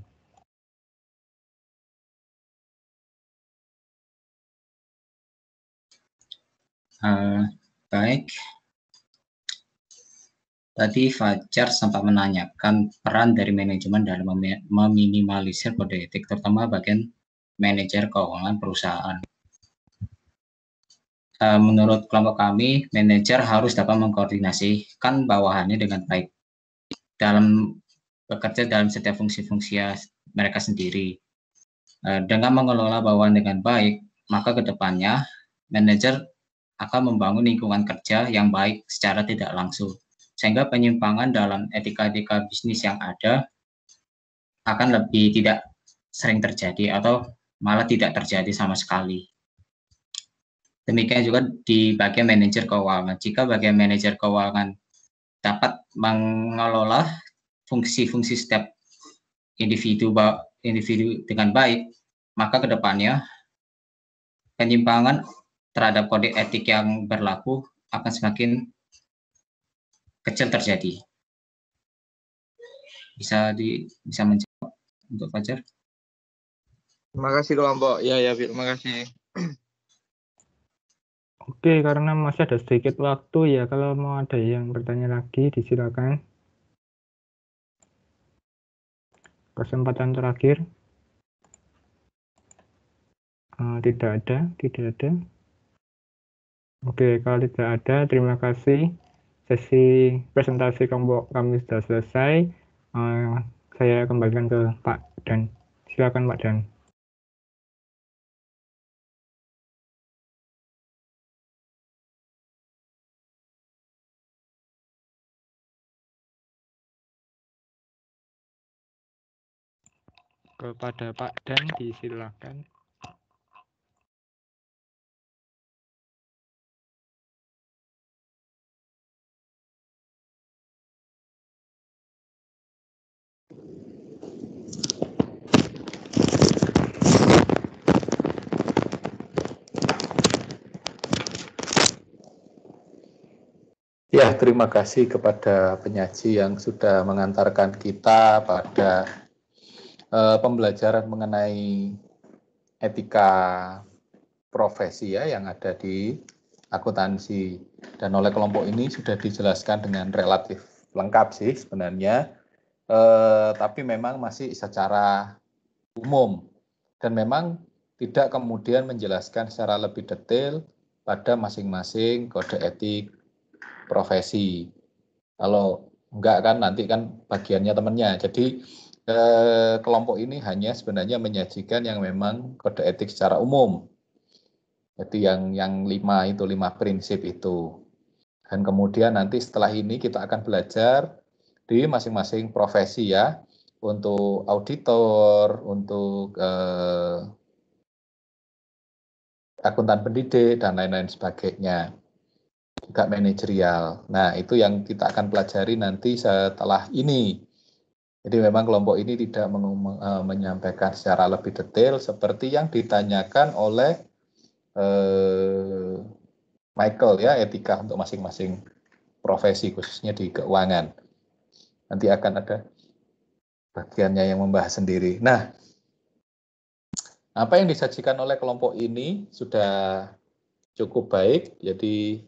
Baik. Tadi Fajar sempat menanyakan peran dari manajemen dalam meminimalisir kode etik, terutama bagian manajer keuangan perusahaan. Menurut kelompok kami, manajer harus dapat mengkoordinasikan bawahannya dengan baik dalam bekerja dalam setiap fungsi-fungsi mereka sendiri. Dengan mengelola bawahan dengan baik, maka kedepannya manajer akan membangun lingkungan kerja yang baik secara tidak langsung, sehingga penyimpangan dalam etika-etika bisnis yang ada akan lebih tidak sering terjadi atau malah tidak terjadi sama sekali. Demikian juga di bagian manajer keuangan. Jika bagian manajer keuangan dapat mengelola fungsi-fungsi setiap individu dengan baik, maka kedepannya penyimpangan terhadap kode etik yang berlaku akan semakin kecil terjadi. Bisa menjawab untuk Fajar? Terima kasih kelompok. Ya, terima kasih. Oke, karena masih ada sedikit waktu ya, kalau mau ada yang bertanya lagi, disilakan. Kesempatan terakhir. Tidak ada. Oke, kalau tidak ada, terima kasih. Sesi presentasi kelompok kami sudah selesai. Saya kembalikan ke Pak Dan. Silakan Pak Dan. Kepada Pak Dan, disilakan. Ya, terima kasih kepada penyaji yang sudah mengantarkan kita pada pembelajaran mengenai etika profesi ya yang ada di akuntansi. Dan oleh kelompok ini sudah dijelaskan dengan relatif lengkap sih sebenarnya, tapi memang masih secara umum dan memang tidak kemudian menjelaskan secara lebih detail pada masing-masing kode etik profesi. Kalau enggak kan nanti kan bagiannya temannya. Jadi kelompok ini hanya sebenarnya menyajikan yang memang kode etik secara umum. Jadi yang 5 prinsip itu. Dan kemudian nanti setelah ini kita akan belajar di masing-masing profesi ya. Untuk auditor, untuk akuntan pendidik dan lain-lain sebagainya. Juga manajerial. Nah, itu yang kita akan pelajari nanti setelah ini. Jadi memang kelompok ini tidak menyampaikan secara lebih detail seperti yang ditanyakan oleh Michael ya, etika untuk masing-masing profesi khususnya di keuangan. Nanti akan ada bagiannya yang membahas sendiri. Nah, apa yang disajikan oleh kelompok ini sudah cukup baik. Jadi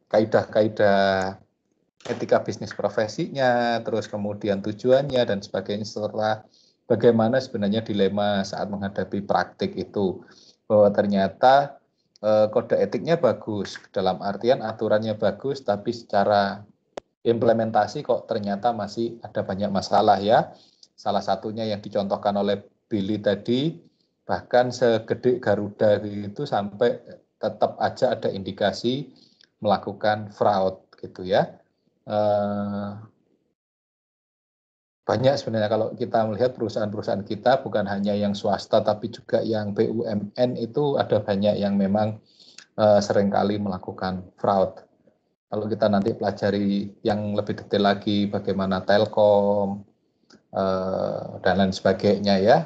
kaidah-kaidah etika bisnis profesinya, terus kemudian tujuannya dan sebagainya, serta bagaimana sebenarnya dilema saat menghadapi praktik itu, bahwa ternyata kode etiknya bagus, dalam artian aturannya bagus, tapi secara implementasi kok ternyata masih ada banyak masalah ya. Salah satunya yang dicontohkan oleh Billy tadi, bahkan segede Garuda itu sampai tetap aja ada indikasi melakukan fraud gitu ya. Banyak sebenarnya kalau kita melihat perusahaan-perusahaan kita bukan hanya yang swasta tapi juga yang BUMN itu ada banyak yang memang seringkali melakukan fraud. Kalau kita nanti pelajari yang lebih detail lagi bagaimana Telkom dan lain sebagainya ya,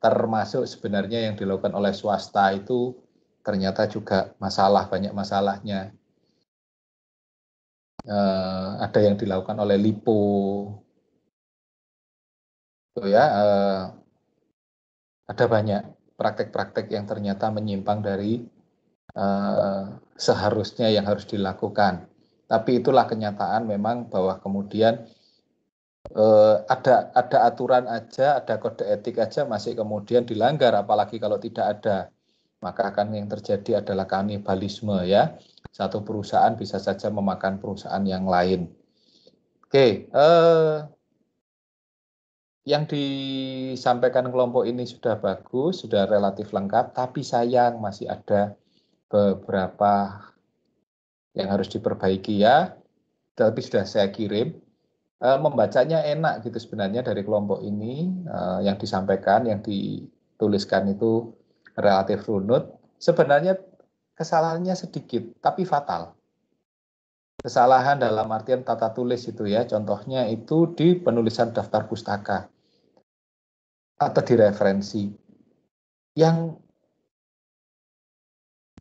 termasuk sebenarnya yang dilakukan oleh swasta itu ternyata juga banyak masalahnya. Ada yang dilakukan oleh Lipo, itu ya, ada banyak praktek-praktek yang ternyata menyimpang dari seharusnya yang harus dilakukan. Tapi itulah kenyataan memang bahwa kemudian ada aturan aja, ada kode etik aja masih kemudian dilanggar, apalagi kalau tidak ada. Maka akan yang terjadi adalah kanibalisme ya. Satu perusahaan bisa saja memakan perusahaan yang lain. Oke, yang disampaikan kelompok ini sudah bagus, sudah relatif lengkap, tapi sayang masih ada beberapa yang harus diperbaiki ya. Tapi sudah saya kirim. Membacanya enak gitu sebenarnya dari kelompok ini, yang disampaikan, yang dituliskan itu relatif runut. Sebenarnya kesalahannya sedikit, tapi fatal. Kesalahan dalam artian tata tulis itu ya, contohnya itu di penulisan daftar pustaka atau di referensi. Yang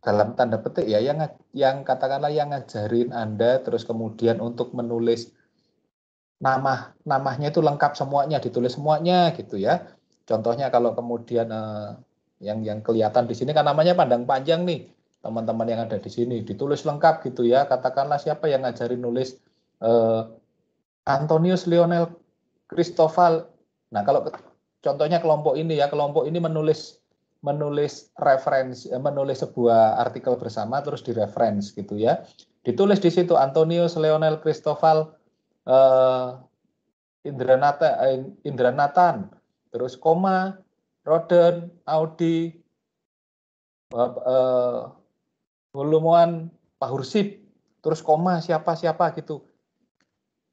dalam tanda petik ya, yang katakanlah yang ngajarin Anda terus kemudian untuk menulis namanya itu lengkap semuanya, ditulis semuanya gitu ya. Contohnya kalau kemudian yang kelihatan di sini kan namanya pandang panjang nih, teman-teman yang ada di sini ditulis lengkap gitu ya. Katakanlah siapa yang ngajarin nulis Antonius Lionel Christophal. Nah, kalau contohnya kelompok ini ya, kelompok ini menulis referensi, menulis sebuah artikel bersama terus direference gitu ya. Ditulis di situ Antonius Lionel Christophal Indranatan, terus koma, Roden, Audi, Hulumoan, Pahursip, terus koma siapa gitu.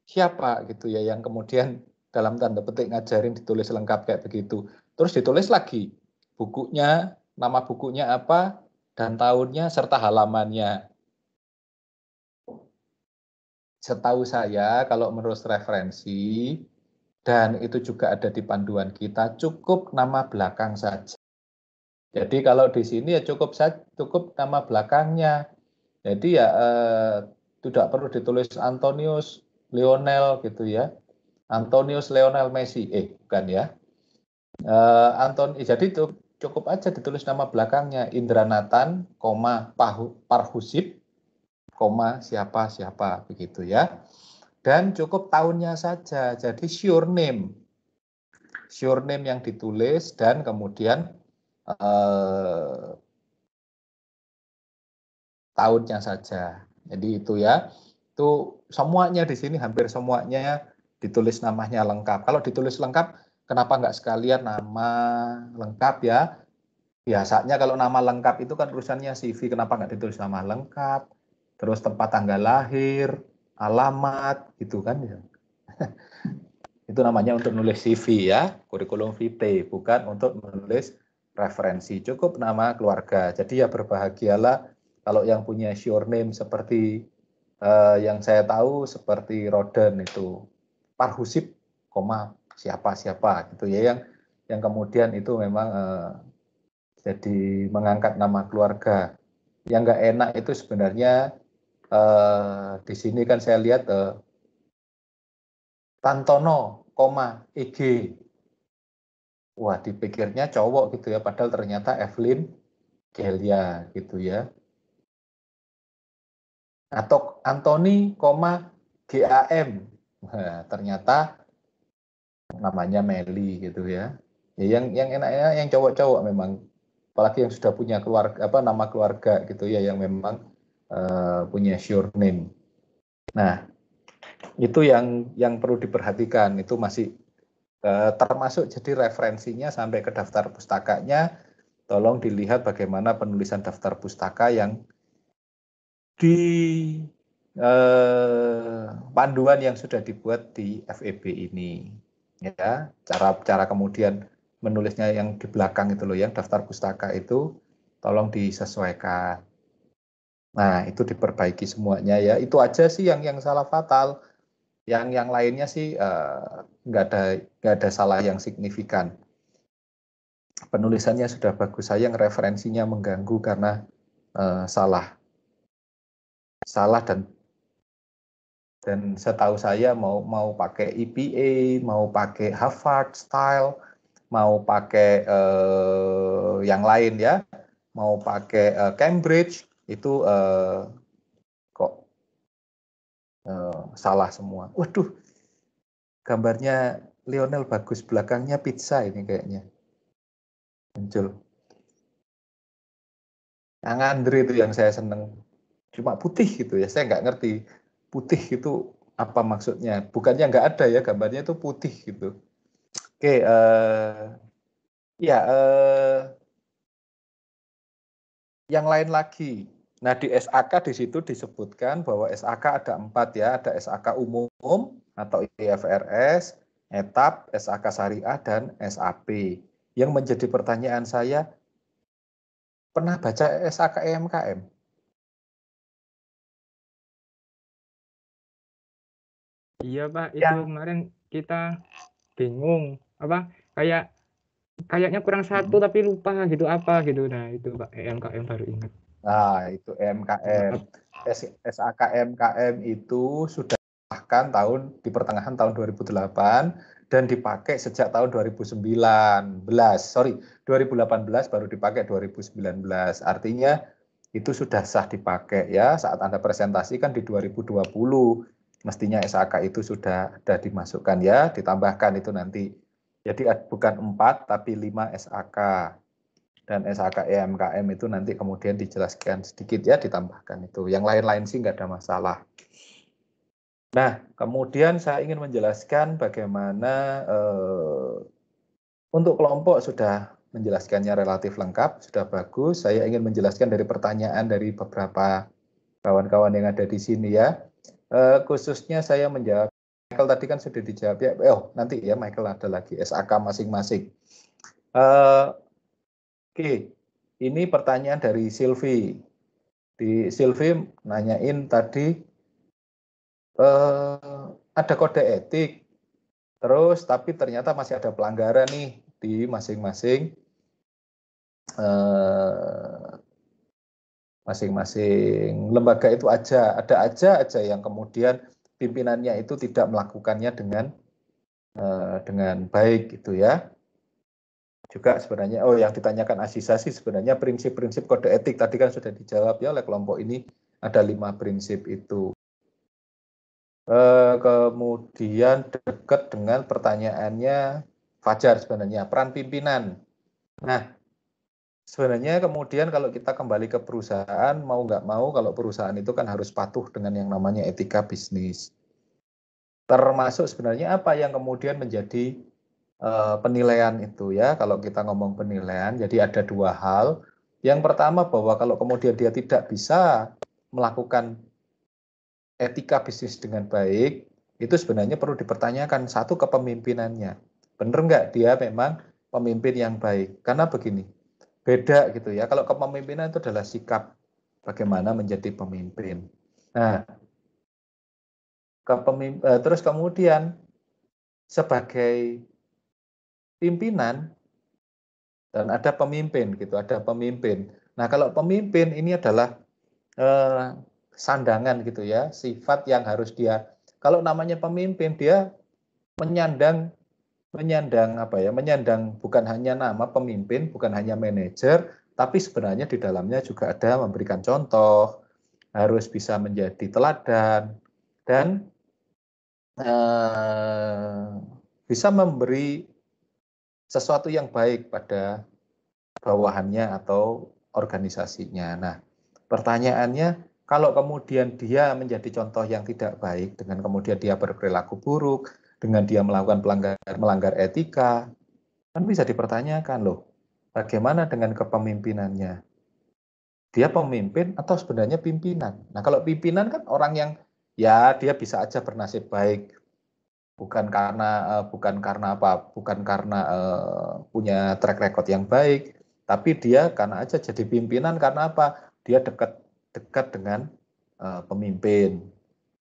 Siapa gitu ya yang kemudian dalam tanda petik ngajarin ditulis lengkap kayak begitu. Terus ditulis lagi bukunya, nama bukunya apa, dan tahunnya serta halamannya. Setahu saya kalau menurut referensi dan itu juga ada di panduan kita, cukup nama belakang saja. Jadi kalau di sini ya cukup nama belakangnya. Jadi ya tidak perlu ditulis Antonius Lionel gitu ya. Antonius Lionel Messi, bukan ya. Jadi itu cukup aja ditulis nama belakangnya Indranatan, Parhusip, siapa begitu ya. Dan cukup tahunnya saja. Jadi sure name yang ditulis dan kemudian tahunnya saja. Jadi itu ya. Itu semuanya di sini hampir semuanya ditulis namanya lengkap. Kalau ditulis lengkap, kenapa nggak sekalian nama lengkap ya? Biasanya kalau nama lengkap itu kan tulisannya CV, kenapa nggak ditulis nama lengkap? Terus tempat tanggal lahir, alamat, gitu kan ya. Itu namanya untuk nulis CV ya, kurikulum vitae, bukan untuk menulis referensi. Cukup nama keluarga. Jadi ya berbahagialah kalau yang punya sure name seperti yang saya tahu seperti Roden itu Parhusip, siapa gitu ya, yang kemudian itu memang jadi mengangkat nama keluarga. Yang nggak enak itu sebenarnya di sini kan saya lihat Tantono, EG. Wah, dipikirnya cowok gitu ya, padahal ternyata Evelyn Gelia gitu ya. Atau Antoni, GAM. Nah, ternyata namanya Meli gitu ya. Yang enak-enak yang cowok-cowok memang, apalagi yang sudah punya keluarga nama keluarga gitu ya, yang memang punya sure name. Nah, itu yang perlu diperhatikan, itu masih termasuk jadi referensinya sampai ke daftar pustakanya. Tolong dilihat bagaimana penulisan daftar pustaka yang di panduan yang sudah dibuat di FEB ini ya, cara kemudian menulisnya yang di belakang itu loh, yang daftar pustaka itu tolong disesuaikan. Nah, itu diperbaiki semuanya ya. Itu aja sih yang salah fatal. Yang lainnya sih nggak ada salah yang signifikan. Penulisannya sudah bagus, sayang referensinya mengganggu karena salah dan setahu saya mau pakai EPA, mau pakai Harvard Style, mau pakai yang lain ya, mau pakai Cambridge, itu kok salah semua. Waduh, gambarnya Lionel bagus, belakangnya pizza ini kayaknya muncul. Yang Andre itu yang saya seneng, cuma putih gitu ya, saya nggak ngerti putih itu apa maksudnya. Bukannya nggak ada ya, gambarnya itu putih gitu. Oke, yang lain lagi. Nah, di SAK di situ disebutkan bahwa SAK ada 4 ya, ada SAK umum atau IFRS, etap, SAK syariah, dan SAP. Yang menjadi pertanyaan saya, pernah baca SAK EMKM? Iya Pak, itu kemarin kita bingung kayaknya kurang satu tapi lupa gitu apa gitu. Nah itu Pak, EMKM baru ingat. Nah itu EMKM. SAK EMKM itu sudah disahkan di pertengahan tahun 2008 dan dipakai sejak tahun 2018 baru dipakai 2019. Artinya itu sudah sah dipakai ya. Saat Anda presentasi kan di 2020 mestinya SAK itu sudah ada dimasukkan ya, ditambahkan itu nanti. Jadi bukan 4 tapi 5 SAK. Dan SAK EMKM itu nanti kemudian dijelaskan sedikit ya, ditambahkan itu. Yang lain-lain sih nggak ada masalah. Nah, kemudian saya ingin menjelaskan bagaimana untuk kelompok sudah menjelaskannya relatif lengkap, sudah bagus. Saya ingin menjelaskan dari pertanyaan dari beberapa kawan-kawan yang ada di sini ya. Khususnya saya menjawab, Michael tadi kan sudah dijawab ya. Nanti ya Michael ada lagi SAK masing-masing. Oke, ini pertanyaan dari Silvi. Silvi nanyain tadi ada kode etik, terus tapi ternyata masih ada pelanggaran nih di masing-masing lembaga itu ada aja yang kemudian pimpinannya itu tidak melakukannya dengan baik gitu ya. Juga sebenarnya yang ditanyakan Aziza sih sebenarnya prinsip-prinsip kode etik tadi kan sudah dijawab ya oleh kelompok ini, ada 5 prinsip itu. Kemudian dekat dengan pertanyaannya Fajar sebenarnya peran pimpinan. Nah, sebenarnya kemudian kalau kita kembali ke perusahaan, mau nggak mau kalau perusahaan itu kan harus patuh dengan yang namanya etika bisnis. Termasuk sebenarnya apa yang kemudian menjadi penilaian itu ya, kalau kita ngomong penilaian, jadi ada 2 hal. Yang pertama bahwa kalau kemudian dia tidak bisa melakukan etika bisnis dengan baik, itu sebenarnya perlu dipertanyakan. Satu, kepemimpinannya. Benar nggak dia memang pemimpin yang baik? Karena begini, beda gitu ya. Kalau kepemimpinan itu adalah sikap bagaimana menjadi pemimpin. Nah, terus kemudian sebagai pimpinan dan ada pemimpin gitu, ada pemimpin. Nah, kalau pemimpin ini adalah sandangan gitu ya, sifat yang harus dia, kalau namanya pemimpin dia menyandang bukan hanya nama pemimpin, bukan hanya manajer, tapi sebenarnya di dalamnya juga ada memberikan contoh, harus bisa menjadi teladan dan bisa memberi sesuatu yang baik pada bawahannya atau organisasinya. Nah, pertanyaannya, kalau kemudian dia menjadi contoh yang tidak baik, dengan kemudian dia berperilaku buruk, dengan dia melakukan melanggar etika, kan bisa dipertanyakan loh, bagaimana dengan kepemimpinannya? Dia pemimpin atau sebenarnya pimpinan? Nah, kalau pimpinan kan orang yang ya dia bisa aja bernasib baik, bukan karena punya track record yang baik, tapi dia karena aja jadi pimpinan karena apa? Dia dekat dengan pemimpin.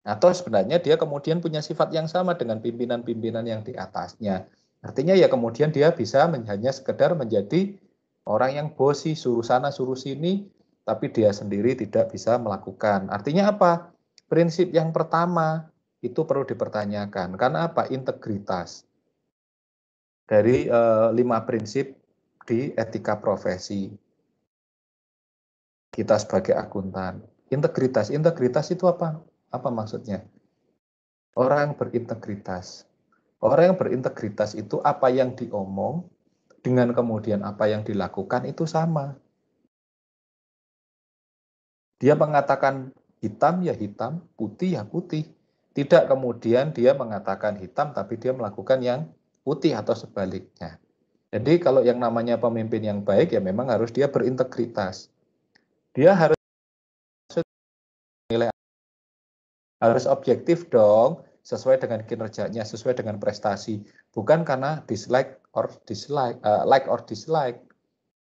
Atau sebenarnya dia kemudian punya sifat yang sama dengan pimpinan-pimpinan yang di atasnya. Artinya ya kemudian dia bisa hanya sekedar menjadi orang yang bosi, suruh sana suruh sini, tapi dia sendiri tidak bisa melakukan. Artinya apa? Prinsip yang pertama itu perlu dipertanyakan. Karena apa? Integritas. Dari 5 prinsip di etika profesi kita sebagai akuntan. Integritas itu apa? Apa maksudnya? Orang yang berintegritas. Orang yang berintegritas itu apa yang diomong dengan kemudian apa yang dilakukan itu sama. Dia mengatakan hitam ya hitam, putih ya putih. Tidak kemudian dia mengatakan hitam tapi dia melakukan yang putih atau sebaliknya. Jadi kalau yang namanya pemimpin yang baik ya memang harus dia berintegritas. Dia harus harus objektif dong, sesuai dengan kinerjanya, sesuai dengan prestasi. Bukan karena like or dislike.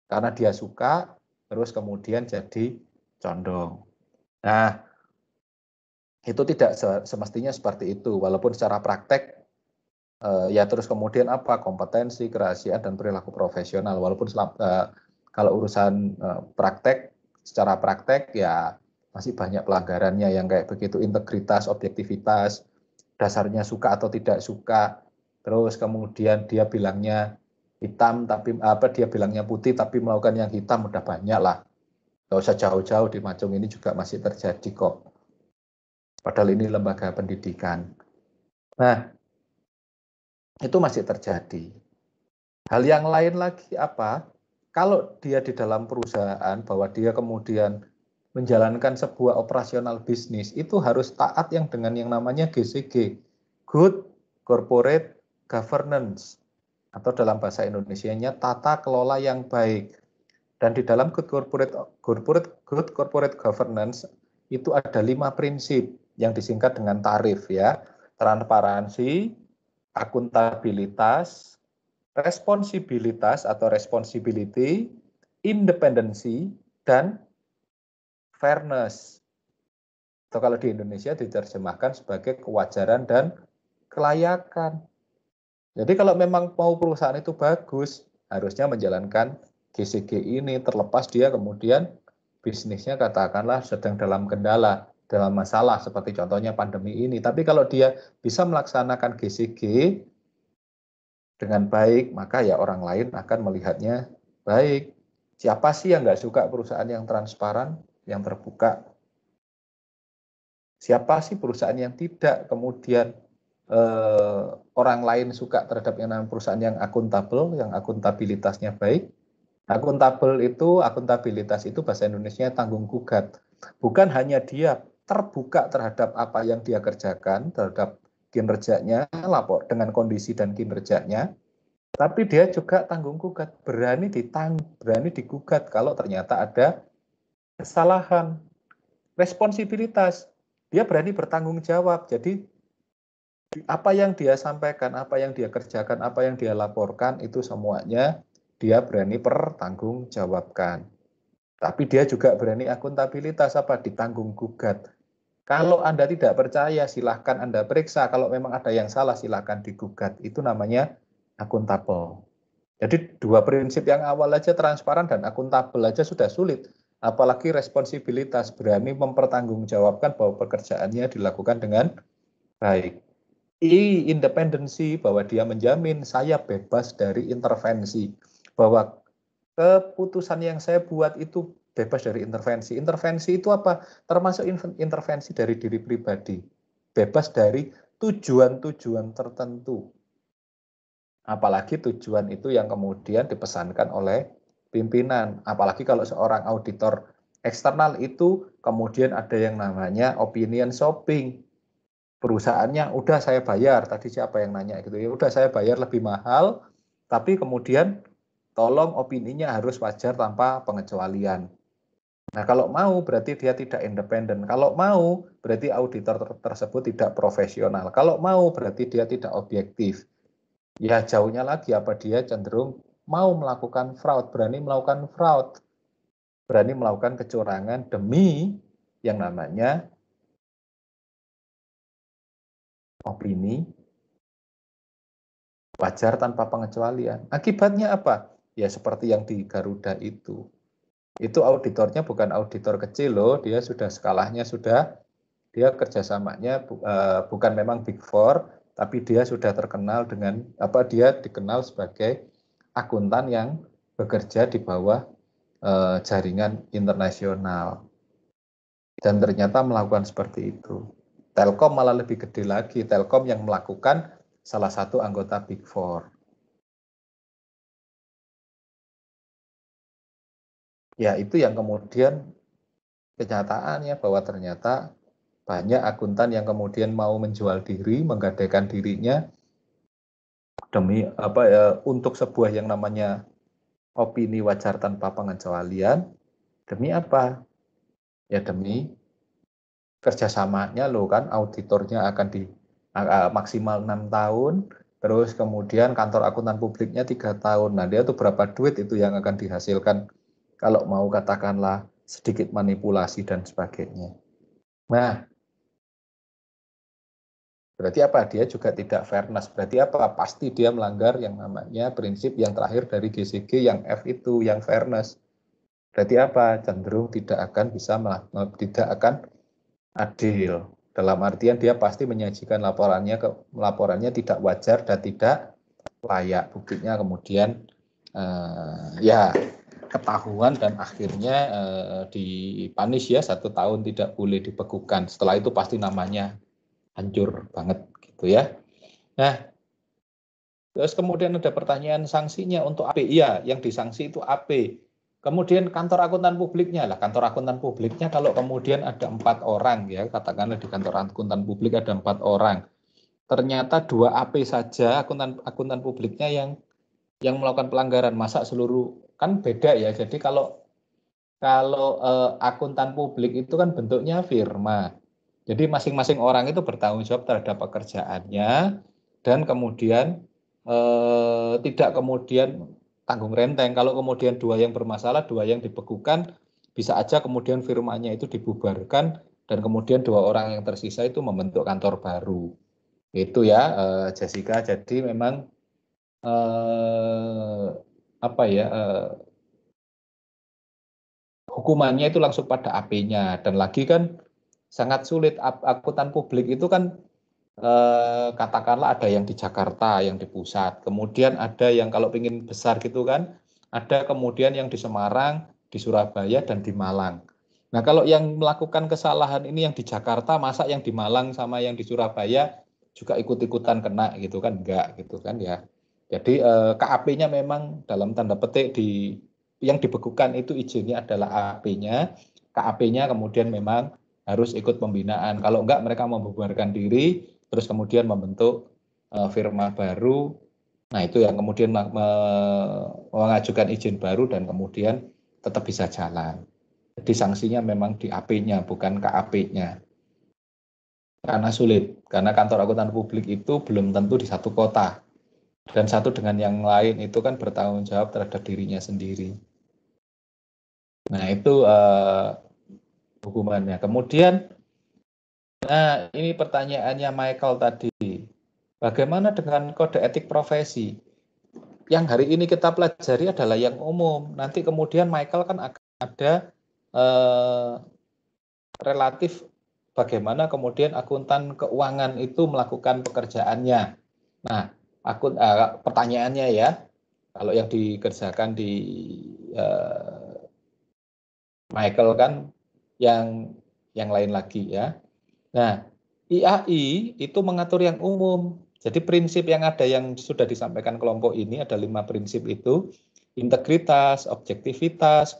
Karena dia suka terus kemudian jadi condong. Nah, itu tidak semestinya seperti itu, walaupun secara praktek ya terus kemudian apa kompetensi, kerahasiaan dan perilaku profesional, walaupun kalau urusan secara praktek ya masih banyak pelanggarannya yang kayak begitu, integritas, objektivitas dasarnya suka atau tidak suka, terus kemudian dia bilangnya hitam tapi dia bilangnya putih tapi melakukan yang hitam udah banyak lah. Gak usah jauh-jauh, di Macung ini juga masih terjadi kok. Padahal ini lembaga pendidikan. Nah, itu masih terjadi. Hal yang lain lagi apa? Kalau dia di dalam perusahaan bahwa dia kemudian menjalankan sebuah operasional bisnis, itu harus taat yang dengan yang namanya GCG, Good Corporate Governance, atau dalam bahasa Indonesianya tata kelola yang baik. Dan di dalam Good Corporate Governance itu ada 5 prinsip yang disingkat dengan tarif ya. Transparansi, akuntabilitas, responsibilitas atau responsibility, independensi, dan fairness. Atau kalau di Indonesia diterjemahkan sebagai kewajaran dan kelayakan. Jadi kalau memang mau perusahaan itu bagus, harusnya menjalankan GCG ini, terlepas dia kemudian bisnisnya katakanlah sedang dalam kendala, dalam masalah seperti contohnya pandemi ini. Tapi kalau dia bisa melaksanakan GCG dengan baik, maka ya orang lain akan melihatnya baik. Siapa sih yang nggak suka perusahaan yang transparan, yang terbuka? Siapa sih perusahaan yang tidak kemudian orang lain suka terhadap yang namanya perusahaan yang akuntabel, yang akuntabilitasnya baik? Akuntabilitas itu bahasa Indonesia tanggung gugat. Bukan hanya dia terbuka terhadap apa yang dia kerjakan, terhadap kinerjanya, lapor dengan kondisi dan kinerjanya, tapi dia juga tanggung gugat, berani digugat kalau ternyata ada kesalahan. Responsibilitas, dia berani bertanggung jawab. Jadi apa yang dia sampaikan, apa yang dia kerjakan, apa yang dia laporkan, itu semuanya dia berani pertanggungjawabkan. Tapi dia juga berani akuntabilitas, ditanggung gugat. Kalau Anda tidak percaya, silahkan Anda periksa. Kalau memang ada yang salah, silahkan digugat. Itu namanya akuntabel. Jadi 2 prinsip yang awal aja, transparan dan akuntabel aja sudah sulit. Apalagi responsibilitas, berani mempertanggungjawabkan bahwa pekerjaannya dilakukan dengan baik. Independensi, bahwa dia menjamin saya bebas dari intervensi. Bahwa keputusan yang saya buat itu bebas dari intervensi. Intervensi itu apa? Termasuk intervensi dari diri pribadi. Bebas dari tujuan-tujuan tertentu. Apalagi tujuan itu yang kemudian dipesankan oleh pimpinan. Apalagi kalau seorang auditor eksternal itu kemudian ada yang namanya opinion shopping. Perusahaannya udah saya bayar, tadi siapa yang nanya gitu ya, udah saya bayar lebih mahal, tapi kemudian tolong opininya harus wajar tanpa pengecualian. Nah, kalau mau berarti dia tidak independen. Kalau mau berarti auditor tersebut tidak profesional. Kalau mau berarti dia tidak objektif. Ya jauhnya lagi, apa dia cenderung mau melakukan fraud, berani melakukan fraud, berani melakukan kecurangan demi yang namanya opini wajar tanpa pengecualian. Akibatnya apa? Ya seperti yang di Garuda itu. Itu auditornya bukan auditor kecil loh, dia sudah skalanya dia kerjasamanya bukan memang Big Four, tapi dia sudah terkenal dengan dia dikenal sebagai akuntan yang bekerja di bawah jaringan internasional. Dan ternyata melakukan seperti itu. Telkom malah lebih gede lagi, Telkom yang melakukan salah satu anggota Big Four. Ya itu yang kemudian kenyataannya bahwa ternyata banyak akuntan yang kemudian mau menjual diri, menggadaikan dirinya demi untuk sebuah yang namanya opini wajar tanpa pengecualian. Demi apa? Ya demi kerjasamanya loh kan, auditornya akan di maksimal 6 tahun, terus kemudian kantor akuntan publiknya 3 tahun. Nah dia tuh berapa duit itu yang akan dihasilkan kalau mau katakanlah sedikit manipulasi dan sebagainya. Nah, berarti apa? Dia juga tidak fairness. Berarti apa? Pasti dia melanggar yang namanya prinsip yang terakhir dari GCG yang F itu, yang fairness. Berarti apa? Cenderung tidak akan adil. Dalam artian dia pasti menyajikan laporannya tidak wajar dan tidak layak. Buktinya kemudian ya ketahuan dan akhirnya dipunish ya 1 tahun tidak boleh dibekukan. Setelah itu pasti namanya hancur banget gitu ya. Nah, terus kemudian ada pertanyaan sanksinya untuk AP. Iya, yang disanksi itu AP. Kemudian kantor akuntan publiknya lah. Kantor akuntan publiknya kalau kemudian ada 4 orang ya, katakanlah di kantor akuntan publik ada 4 orang. Ternyata 2 AP saja akuntan publiknya yang melakukan pelanggaran. Masa seluruh, kan beda ya. Jadi kalau akuntan publik itu kan bentuknya firma. Jadi masing-masing orang itu bertanggung jawab terhadap pekerjaannya dan kemudian tidak kemudian tanggung renteng. Kalau kemudian 2 yang bermasalah, 2 yang dibekukan, bisa aja kemudian firmanya itu dibubarkan dan kemudian 2 orang yang tersisa itu membentuk kantor baru. Itu ya Jessica. Jadi memang hukumannya itu langsung pada AP-nya. Dan lagi kan sangat sulit, akuntan publik itu kan katakanlah ada yang di Jakarta, yang di pusat, kemudian ada yang kalau ingin besar gitu kan, ada kemudian yang di Semarang, di Surabaya, dan di Malang. Nah kalau yang melakukan kesalahan ini yang di Jakarta, masa yang di Malang sama yang di Surabaya juga ikut-ikutan kena gitu kan, enggak gitu kan ya. Jadi KAP-nya memang dalam tanda petik yang dibekukan itu izinnya adalah AP-nya, KAP-nya kemudian memang harus ikut pembinaan. Kalau enggak mereka membubarkan diri, terus kemudian membentuk firma baru. Nah itu yang kemudian mengajukan izin baru dan kemudian tetap bisa jalan. Jadi sanksinya memang di AP-nya bukan KAP-nya. Karena sulit, karena kantor akuntan publik itu belum tentu di satu kota. Dan satu dengan yang lain itu kan bertanggung jawab terhadap dirinya sendiri. Nah itu hukumannya. Kemudian, nah ini pertanyaannya Michael tadi. Bagaimana dengan kode etik profesi? Yang hari ini kita pelajari adalah yang umum. Nanti kemudian Michael kan akan ada relatif bagaimana kemudian akuntan keuangan itu melakukan pekerjaannya. Nah, pertanyaannya ya, kalau yang dikerjakan di Michael kan yang lain lagi ya. Nah, IAI itu mengatur yang umum. Jadi prinsip yang ada yang sudah disampaikan kelompok ini ada 5 prinsip itu: integritas, objektivitas,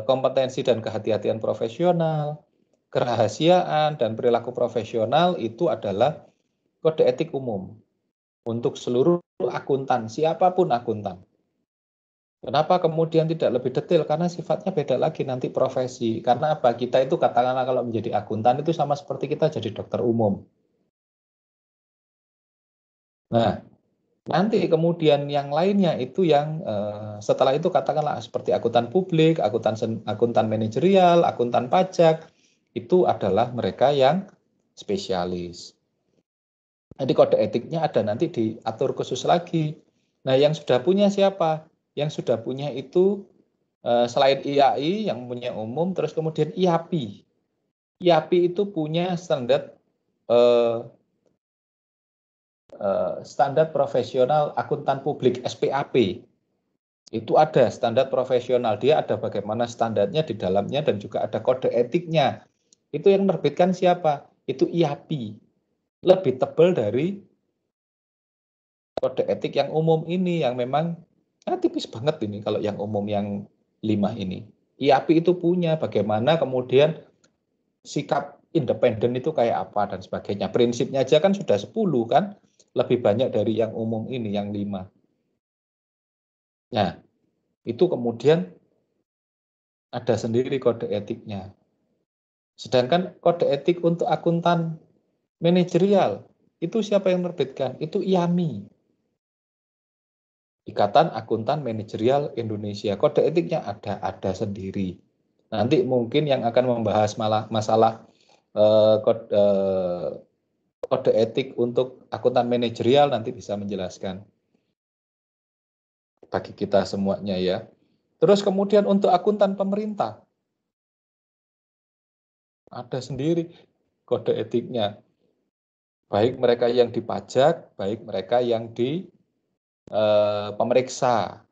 kompetensi dan kehati-hatian profesional, kerahasiaan dan perilaku profesional itu adalah kode etik umum untuk seluruh akuntan, siapapun akuntan. Kenapa kemudian tidak lebih detail? Karena sifatnya beda lagi nanti profesi. Karena apa? Kita itu katakanlah kalau menjadi akuntan itu sama seperti kita jadi dokter umum. Nah, nanti kemudian yang lainnya itu yang setelah itu katakanlah seperti akuntan publik, akuntan manajerial, akuntan pajak, itu adalah mereka yang spesialis. Jadi kode etiknya ada nanti diatur khusus lagi. Nah, yang sudah punya siapa? Yang sudah punya itu selain IAI yang punya umum, terus kemudian IAPI. IAPI itu punya standar standar profesional akuntan publik SPAP. Itu ada standar profesional, dia ada bagaimana standarnya di dalamnya dan juga ada kode etiknya. Itu yang menerbitkan siapa? Itu IAPI. Lebih tebal dari kode etik yang umum ini yang memang tipis banget ini kalau yang umum yang 5 ini. IAPI itu punya bagaimana kemudian sikap independen itu kayak apa dan sebagainya. Prinsipnya aja kan sudah 10 kan, lebih banyak dari yang umum ini yang 5. Nah, itu kemudian ada sendiri kode etiknya. Sedangkan kode etik untuk akuntan manajerial itu siapa yang menerbitkan? Itu IAMI. Ikatan Akuntan Manajerial Indonesia. Kode etiknya ada sendiri. Nanti mungkin yang akan membahas masalah kode etik untuk akuntan manajerial nanti bisa menjelaskan bagi kita semuanya ya. Terus kemudian untuk akuntan pemerintah ada sendiri. kode etiknya. Baik mereka yang di pajak, baik mereka yang di pemeriksa.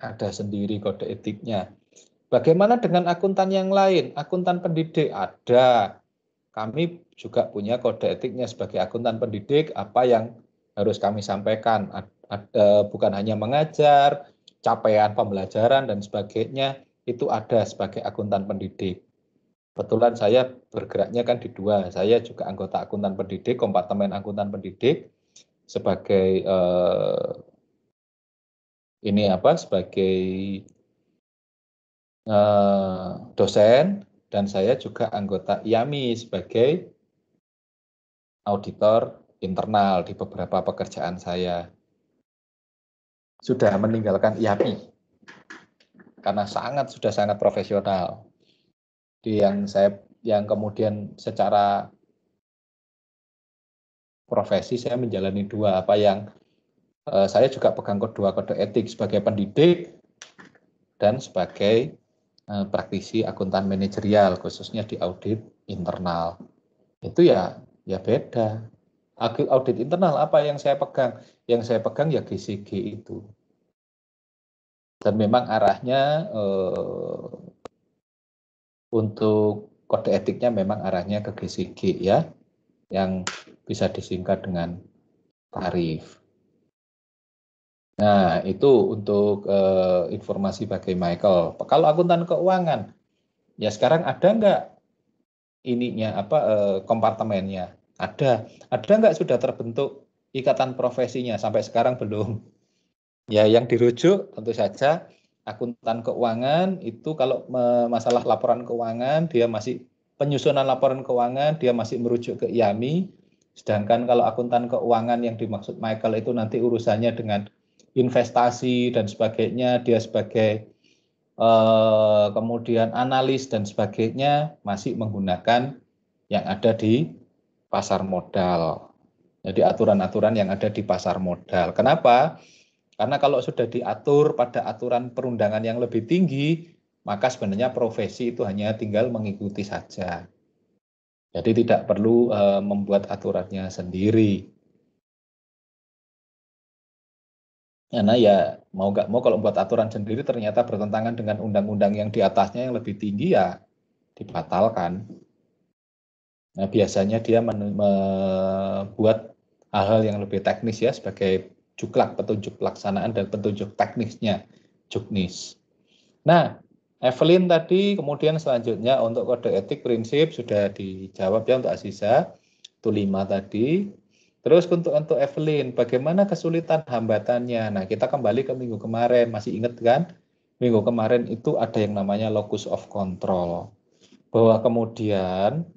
Ada sendiri kode etiknya. Bagaimana dengan akuntan yang lain? Akuntan pendidik ada. Kami juga punya kode etiknya sebagai akuntan pendidik, apa yang harus kami sampaikan. Bukan hanya mengajar, capaian pembelajaran dan sebagainya, itu ada sebagai akuntan pendidik. Kebetulan saya bergeraknya kan di dua. Saya juga anggota akuntan pendidik, kompartemen akuntan pendidik, sebagai sebagai dosen, dan saya juga anggota IAMI sebagai auditor internal di beberapa pekerjaan saya. Sudah meninggalkan IAMI karena sudah sangat profesional. Yang kemudian secara profesi saya menjalani dua, saya juga pegang dua kode etik sebagai pendidik dan sebagai praktisi akuntan manajerial, khususnya di audit internal. Itu ya beda. Audit internal apa yang saya pegang? Yang saya pegang ya GCG itu. Dan memang arahnya untuk kode etiknya memang arahnya ke GCG ya, yang bisa disingkat dengan tarif. Nah, itu untuk informasi bagi Michael. Kalau akuntan keuangan, ya sekarang ada nggak kompartemennya? Ada nggak sudah terbentuk ikatan profesinya? Sampai sekarang belum. Ya, yang dirujuk tentu saja akuntan keuangan itu kalau masalah laporan keuangan, dia masih penyusunan laporan keuangan, dia masih merujuk ke IAMI. Sedangkan kalau akuntan keuangan yang dimaksud Michael itu nanti urusannya dengan investasi dan sebagainya, dia sebagai kemudian analis dan sebagainya masih menggunakan yang ada di pasar modal. Jadi aturan-aturan yang ada di pasar modal. Kenapa? Karena kalau sudah diatur pada aturan perundangan yang lebih tinggi, maka sebenarnya profesi itu hanya tinggal mengikuti saja. Jadi tidak perlu membuat aturannya sendiri. Karena ya mau nggak mau kalau buat aturan sendiri ternyata bertentangan dengan undang-undang yang di atasnya yang lebih tinggi, ya dibatalkan. Nah, biasanya dia membuat hal-hal yang lebih teknis ya, sebagai petunjuk pelaksanaan dan petunjuk teknisnya, juknis. Nah, Evelyn tadi, kemudian selanjutnya untuk kode etik prinsip sudah dijawab ya untuk Aziza, itu 5 tadi. Terus untuk Evelyn, bagaimana kesulitan hambatannya? Nah, kita kembali ke minggu kemarin, masih ingat kan? Minggu kemarin itu ada yang namanya locus of control. Bahwa kemudian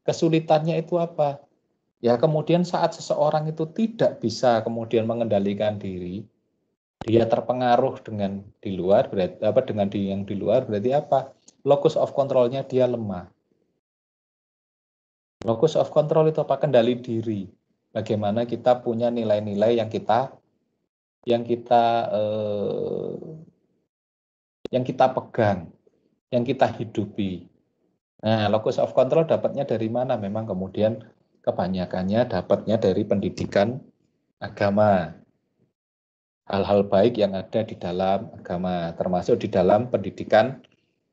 kesulitannya itu apa? Ya kemudian saat seseorang itu tidak bisa kemudian mengendalikan diri, dia terpengaruh dengan di luar, yang di luar, berarti apa? Locus of control-nya dia lemah. Locus of control itu apa? Kendali diri. Bagaimana kita punya nilai-nilai yang kita pegang, yang kita hidupi. Nah, locus of control dapatnya dari mana? Memang kemudian kebanyakannya dapatnya dari pendidikan agama. Hal-hal baik yang ada di dalam agama, termasuk di dalam pendidikan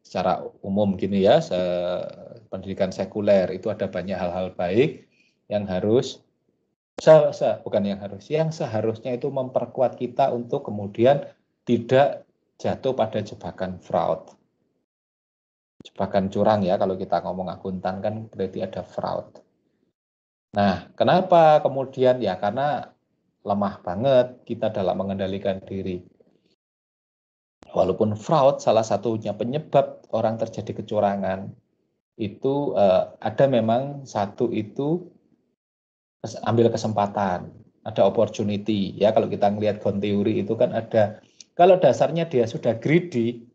secara umum gini ya, pendidikan sekuler itu ada banyak hal-hal baik yang harus yang seharusnya itu memperkuat kita untuk kemudian tidak jatuh pada jebakan fraud. Jebakan curang ya, kalau kita ngomong akuntan kan berarti ada fraud. Nah, kenapa kemudian? Ya karena lemah banget kita dalam mengendalikan diri. Walaupun fraud salah satunya penyebab orang terjadi kecurangan, itu ada memang satu itu ambil kesempatan, ada opportunity ya. Kalau kita ngelihat Gon teori itu kan ada, kalau dasarnya dia sudah greedy,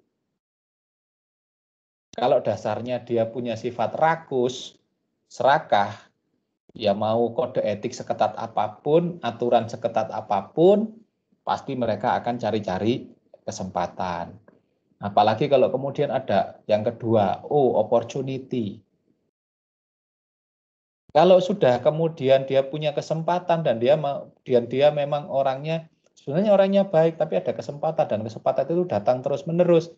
kalau dasarnya dia punya sifat rakus, serakah, ya mau kode etik seketat apapun, aturan seketat apapun, pasti mereka akan cari-cari kesempatan. Apalagi kalau kemudian ada yang kedua, opportunity. Kalau sudah kemudian dia punya kesempatan dan dia memang sebenarnya orangnya baik, tapi ada kesempatan dan kesempatan itu datang terus-menerus,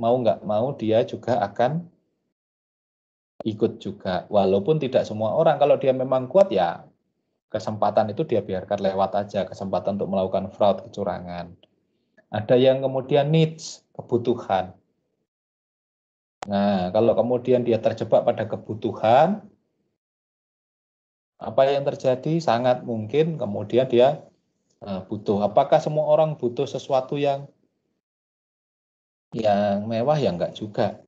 mau nggak mau dia juga akan ikut juga. Walaupun tidak semua orang, kalau dia memang kuat ya kesempatan itu dia biarkan lewat aja, kesempatan untuk melakukan fraud, kecurangan. Ada yang kemudian needs, kebutuhan. Nah, kalau kemudian dia terjebak pada kebutuhan, apa yang terjadi? Sangat mungkin kemudian dia butuh. Apakah semua orang butuh sesuatu yang mewah? Ya enggak juga.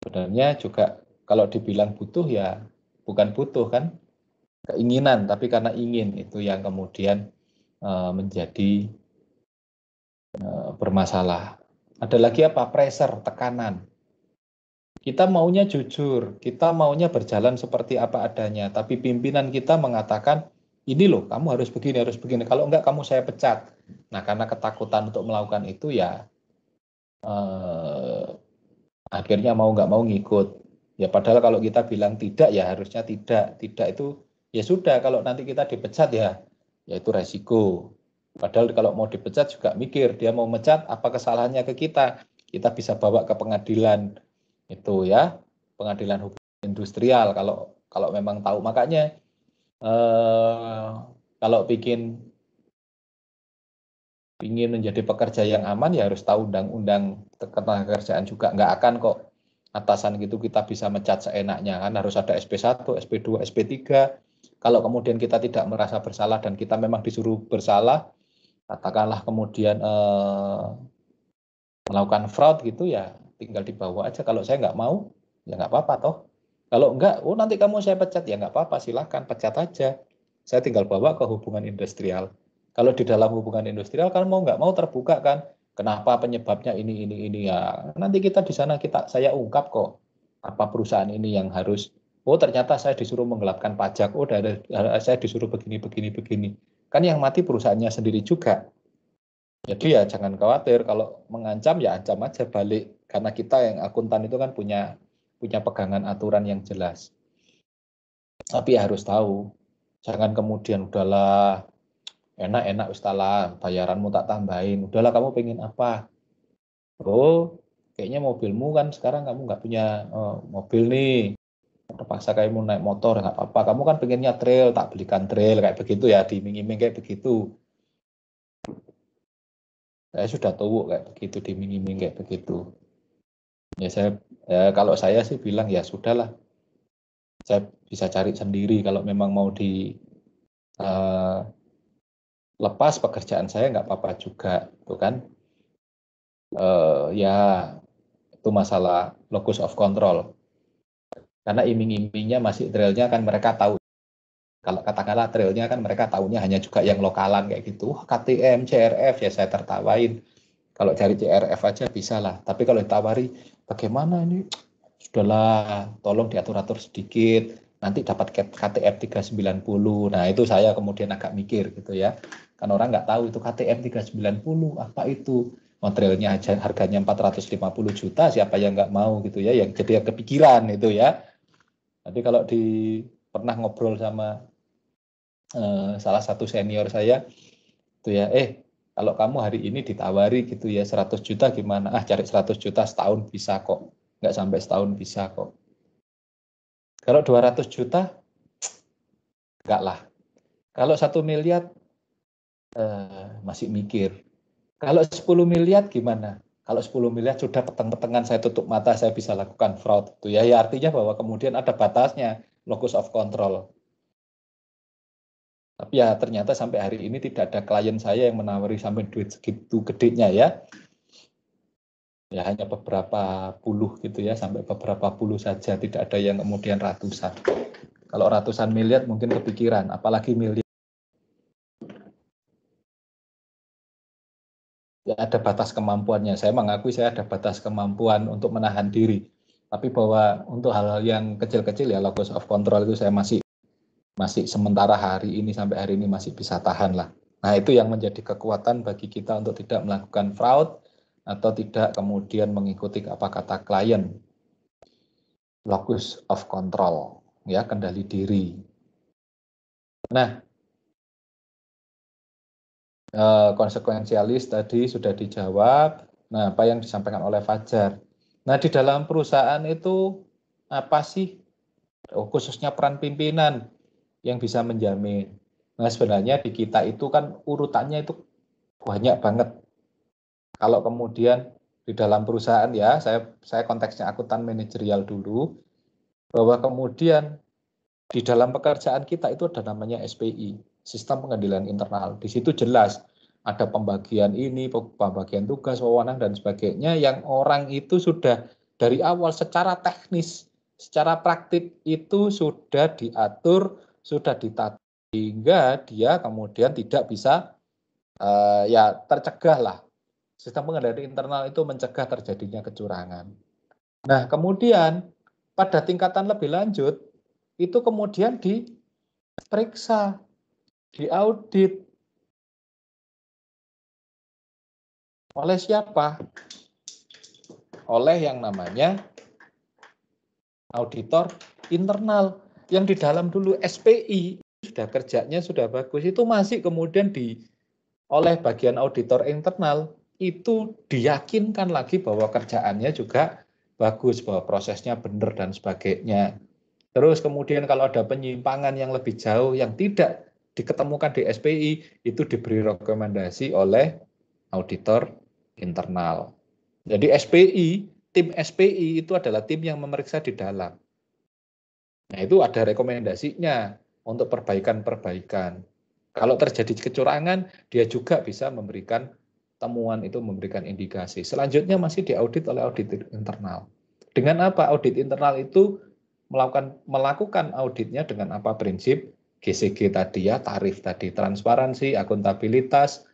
Sebenarnya juga kalau dibilang butuh ya bukan butuh kan, keinginan, tapi karena ingin itu yang kemudian menjadi bermasalah. Ada lagi apa? Pressure, tekanan. Kita maunya jujur, kita maunya berjalan seperti apa adanya, tapi pimpinan kita mengatakan, ini loh, kamu harus begini, kalau enggak kamu saya pecat. Nah, karena ketakutan untuk melakukan itu ya, akhirnya mau nggak mau ngikut. Ya padahal kalau kita bilang tidak, ya harusnya tidak itu, ya sudah, kalau nanti kita dipecat ya itu resiko. Padahal kalau mau dipecat juga mikir, dia mau mecat, apa kesalahannya ke kita bisa bawa ke pengadilan. Itu ya, pengadilan hukum industrial kalau memang tahu. Makanya kalau ingin menjadi pekerja yang aman ya harus tahu undang-undang ketenagakerjaan juga. Nggak akan kok atasan gitu kita bisa mecat seenaknya, kan harus ada SP1, SP2, SP3. Kalau kemudian kita tidak merasa bersalah dan kita memang disuruh bersalah, katakanlah kemudian melakukan fraud gitu ya tinggal dibawa aja. Kalau saya nggak mau ya nggak apa-apa toh. Kalau enggak, nanti kamu saya pecat ya nggak apa-apa, silakan pecat aja. Saya tinggal bawa ke hubungan industrial. Kalau di dalam hubungan industrial kan mau nggak mau terbuka kan, kenapa penyebabnya ini ya. Nanti kita di sana saya ungkap kok apa perusahaan ini yang harus. Ternyata saya disuruh menggelapkan pajak. Saya disuruh begini. Kan yang mati perusahaannya sendiri juga. Jadi ya jangan khawatir, kalau mengancam ya ancam aja balik, karena kita yang akuntan itu kan punya pegangan aturan yang jelas. Tapi ya harus tahu, jangan kemudian udahlah enak ustalah bayaranmu tak tambahin, udahlah kamu pengen apa? Kayaknya mobilmu kan sekarang kamu nggak punya mobil nih, terpaksa kamu naik motor nggak apa-apa, kamu kan pengennya trail, tak belikan trail, kayak begitu ya, diiming-iming kayak begitu. Saya sudah tahu kayak begitu, diiming-iming kayak begitu. Ya kalau saya sih bilang ya sudahlah, saya bisa cari sendiri. Kalau memang mau lepas pekerjaan saya nggak apa-apa juga, itu kan. Ya itu masalah locus of control. Karena iming-imingnya masih trailnya kan mereka tahu. Kalau katakanlah trailnya kan mereka tahunya hanya juga yang lokalan kayak gitu. KTM, CRF ya saya tertawain. Kalau cari CRF aja bisa lah. Tapi kalau ditawari bagaimana ini? Sudahlah, tolong diatur-atur sedikit. Nanti dapat KTM 390. Nah itu saya kemudian agak mikir gitu ya. Kan orang nggak tahu itu KTM 390 apa itu. Modelnya harganya 450 juta, siapa yang nggak mau gitu ya. Yang jadi kepikiran itu ya. Nanti kalau pernah ngobrol sama salah satu senior saya itu ya, kalau kamu hari ini ditawari gitu ya 100 juta gimana? Cari 100 juta setahun bisa kok. Nggak sampai setahun bisa kok. Kalau 200 juta enggak lah. Kalau 1 miliar masih mikir. Kalau 10 miliar gimana? Kalau 10 miliar sudah peteng-petengan saya tutup mata, saya bisa lakukan fraud itu ya. Ya artinya bahwa kemudian ada batasnya, locus of control. Tapi ya ternyata sampai hari ini tidak ada klien saya yang menawari sampai duit segitu gedenya ya. Ya hanya beberapa puluh gitu ya, sampai beberapa puluh saja, tidak ada yang kemudian ratusan. Kalau ratusan miliar mungkin kepikiran, apalagi miliar. Ya ada batas kemampuannya, saya mengakui saya ada batas kemampuan untuk menahan diri. Tapi bahwa untuk hal-hal yang kecil-kecil ya locus of control itu saya masih sementara hari ini sampai hari ini masih bisa tahan lah. Nah itu yang menjadi kekuatan bagi kita untuk tidak melakukan fraud atau tidak kemudian mengikuti apa kata klien. locus of control, ya, kendali diri. Nah, konsekuensialis tadi sudah dijawab. Nah, apa yang disampaikan oleh Fajar. Nah, di dalam perusahaan itu apa sih, khususnya peran pimpinan yang bisa menjamin? Nah, sebenarnya di kita itu kan urutannya itu banyak banget. Kalau kemudian di dalam perusahaan, ya, saya konteksnya akuntan manajerial dulu, bahwa kemudian di dalam pekerjaan kita itu ada namanya SPI, Sistem Pengendalian Internal. Di situ jelas ada pembagian ini, pembagian tugas, wewenang, dan sebagainya yang orang itu sudah dari awal secara teknis, secara praktik itu sudah diatur, sudah ditata, sehingga dia kemudian tidak bisa ya tercegah lah. Sistem pengendalian internal itu mencegah terjadinya kecurangan. Nah, kemudian pada tingkatan lebih lanjut, itu kemudian diperiksa, diaudit. Oleh siapa? Oleh yang namanya auditor internal. Yang di dalam dulu SPI, sudah kerjanya sudah bagus, itu masih kemudian oleh bagian auditor internal, itu diyakinkan lagi bahwa kerjaannya juga bagus, bahwa prosesnya benar dan sebagainya. Terus kemudian kalau ada penyimpangan yang lebih jauh yang tidak diketemukan di SPI, itu diberi rekomendasi oleh auditor internal. Jadi tim SPI itu adalah tim yang memeriksa di dalam. Nah, itu ada rekomendasinya untuk perbaikan-perbaikan. Kalau terjadi kecurangan, dia juga bisa memberikan temuan, itu memberikan indikasi. Selanjutnya masih diaudit oleh audit internal. Dengan apa? Audit internal itu melakukan auditnya dengan apa? Prinsip GCG tadi, ya, tarif tadi, transparansi, akuntabilitas,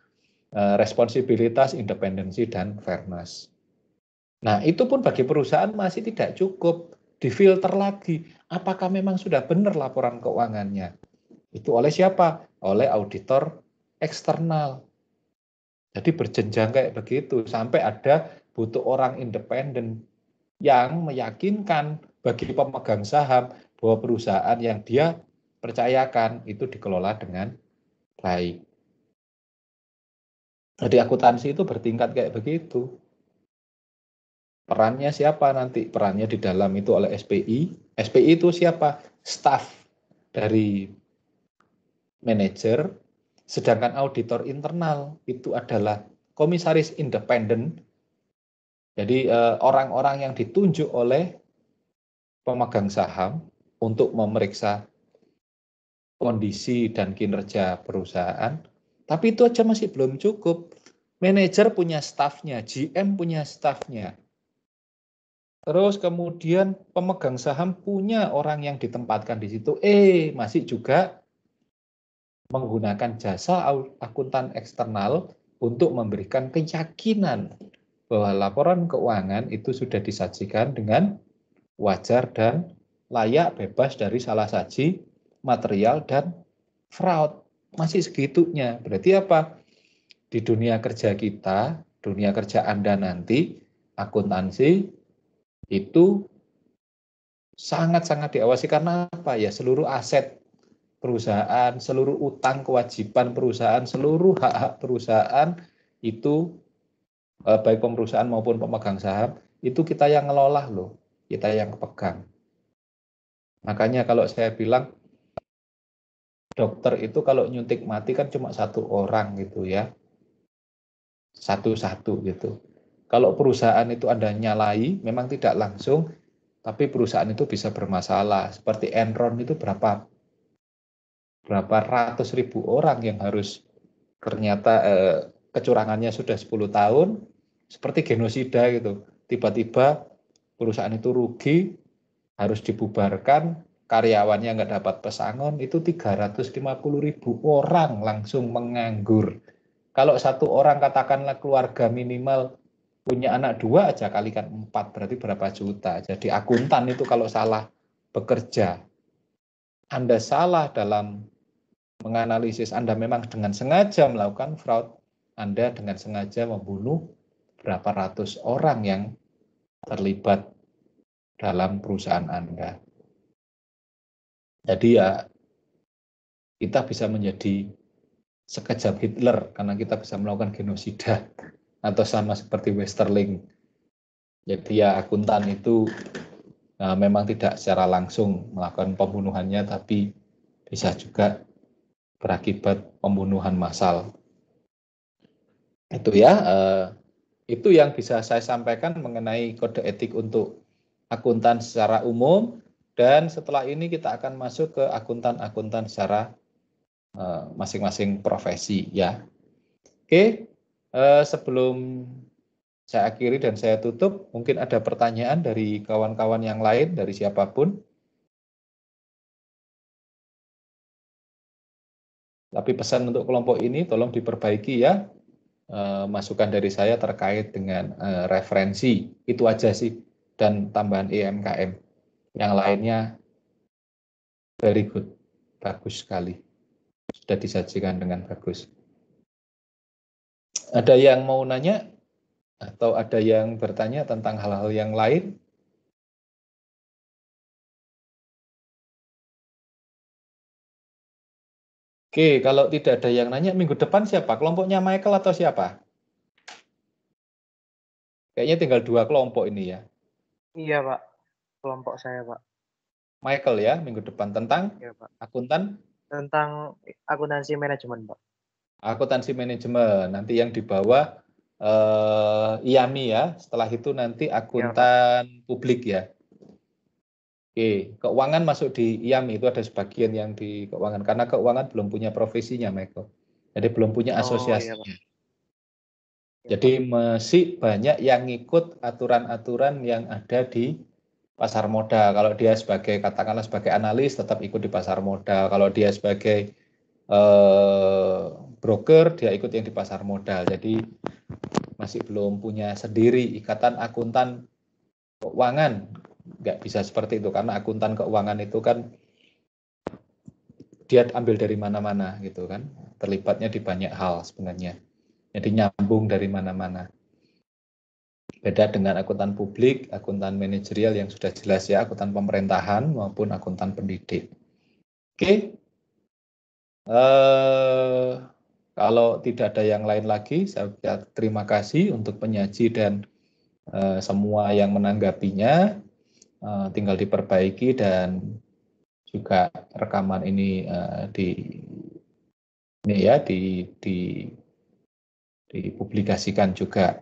responsibilitas, independensi, dan fairness. Nah, itu pun bagi perusahaan masih tidak cukup, difilter lagi. Apakah memang sudah benar laporan keuangannya? Itu oleh siapa? Oleh auditor eksternal. Jadi berjenjang kayak begitu, sampai ada butuh orang independen yang meyakinkan bagi pemegang saham bahwa perusahaan yang dia percayakan itu dikelola dengan baik. Jadi akuntansi itu bertingkat kayak begitu. Perannya siapa nanti? Perannya di dalam itu oleh SPI. SPI itu siapa? Staff dari manajer. Sedangkan auditor internal itu adalah komisaris independen. Jadi orang-orang yang ditunjuk oleh pemegang saham untuk memeriksa kondisi dan kinerja perusahaan. Tapi itu aja masih belum cukup. Manajer punya stafnya, GM punya stafnya. Terus kemudian pemegang saham punya orang yang ditempatkan di situ. Masih juga menggunakan jasa akuntan eksternal untuk memberikan keyakinan bahwa laporan keuangan itu sudah disajikan dengan wajar dan layak, bebas dari salah saji, material, dan fraud. Masih segitunya. Berarti apa? Di dunia kerja kita, dunia kerja Anda nanti, akuntansi itu sangat-sangat diawasi. Karena apa? Ya, seluruh aset perusahaan, seluruh utang kewajiban perusahaan, seluruh hak-hak perusahaan itu, baik perusahaan maupun pemegang saham, itu kita yang ngelola loh, kita yang pegang. Makanya kalau saya bilang, dokter itu kalau nyuntik mati kan cuma satu orang gitu ya, satu-satu gitu. Kalau perusahaan itu Anda nyalai, memang tidak langsung, tapi perusahaan itu bisa bermasalah. Seperti Enron itu berapa ratus ribu orang yang harus ternyata kecurangannya sudah 10 tahun, seperti genosida gitu. Tiba-tiba perusahaan itu rugi, harus dibubarkan, karyawannya nggak dapat pesangon, itu 350 ribu orang langsung menganggur. Kalau satu orang katakanlah keluarga minimal punya anak 2 aja, kalikan 4, berarti berapa juta. Jadi akuntan itu kalau salah bekerja, Anda salah dalam menganalisis, Anda memang dengan sengaja melakukan fraud, Anda dengan sengaja membunuh berapa ratus orang yang terlibat dalam perusahaan Anda. Jadi ya kita bisa menjadi sekejap Hitler karena kita bisa melakukan genosida atau sama seperti Westerling. Jadi ya akuntan itu memang tidak secara langsung melakukan pembunuhannya, tapi bisa juga berakibat pembunuhan massal. Itu ya, itu yang bisa saya sampaikan mengenai kode etik untuk akuntan secara umum. Dan setelah ini kita akan masuk ke akuntan-akuntan secara masing-masing profesi ya. Oke, sebelum saya akhiri dan saya tutup, mungkin ada pertanyaan dari kawan-kawan yang lain, dari siapapun. Tapi pesan untuk kelompok ini tolong diperbaiki ya, masukan dari saya terkait dengan referensi, itu aja sih, dan tambahan EMKM. Yang lainnya very good, bagus sekali, sudah disajikan dengan bagus. Ada yang mau nanya atau ada yang bertanya tentang hal-hal yang lain? Oke, kalau tidak ada yang nanya, minggu depan siapa? Kelompoknya Michael atau siapa? Kayaknya tinggal 2 kelompok ini ya. Iya, Pak. Kelompok saya, Pak. Michael ya, minggu depan tentang Iya, Pak. akuntan? Tentang akuntansi manajemen, Pak. Akuntansi manajemen, nanti yang di bawah IAMI ya, setelah itu nanti akuntan publik ya. Oke, keuangan masuk di IAMI, itu ada sebagian yang di keuangan, karena keuangan belum punya profesinya, Michael. Jadi belum punya asosiasinya. Iya, Pak. Jadi masih banyak yang ngikut aturan-aturan yang ada di pasar modal. Kalau dia sebagai, katakanlah sebagai analis, tetap ikut di pasar modal. Kalau dia sebagai broker, dia ikut yang di pasar modal. Jadi masih belum punya sendiri ikatan akuntan keuangan. Nggak bisa seperti itu, karena akuntan keuangan itu kan dia ambil dari mana-mana gitu kan. Terlibatnya di banyak hal sebenarnya. Jadi nyambung dari mana-mana. Beda dengan akuntan publik, akuntan manajerial yang sudah jelas ya, akuntan pemerintahan maupun akuntan pendidik. Oke. Kalau tidak ada yang lain lagi, saya terima kasih untuk penyaji dan semua yang menanggapinya. Tinggal diperbaiki dan juga rekaman ini dipublikasikan juga.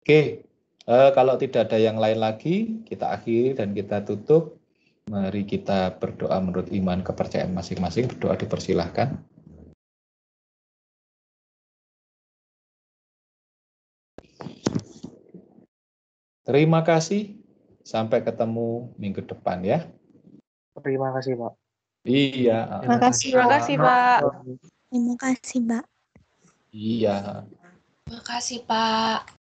Oke, kalau tidak ada yang lain lagi, kita akhiri dan kita tutup. Mari kita berdoa menurut iman kepercayaan masing-masing. Berdoa dipersilahkan. Terima kasih. Sampai ketemu minggu depan ya. Terima kasih, Pak. Iya. Terima kasih, Pak. Terima kasih, Pak. Iya. Terima kasih, Pak.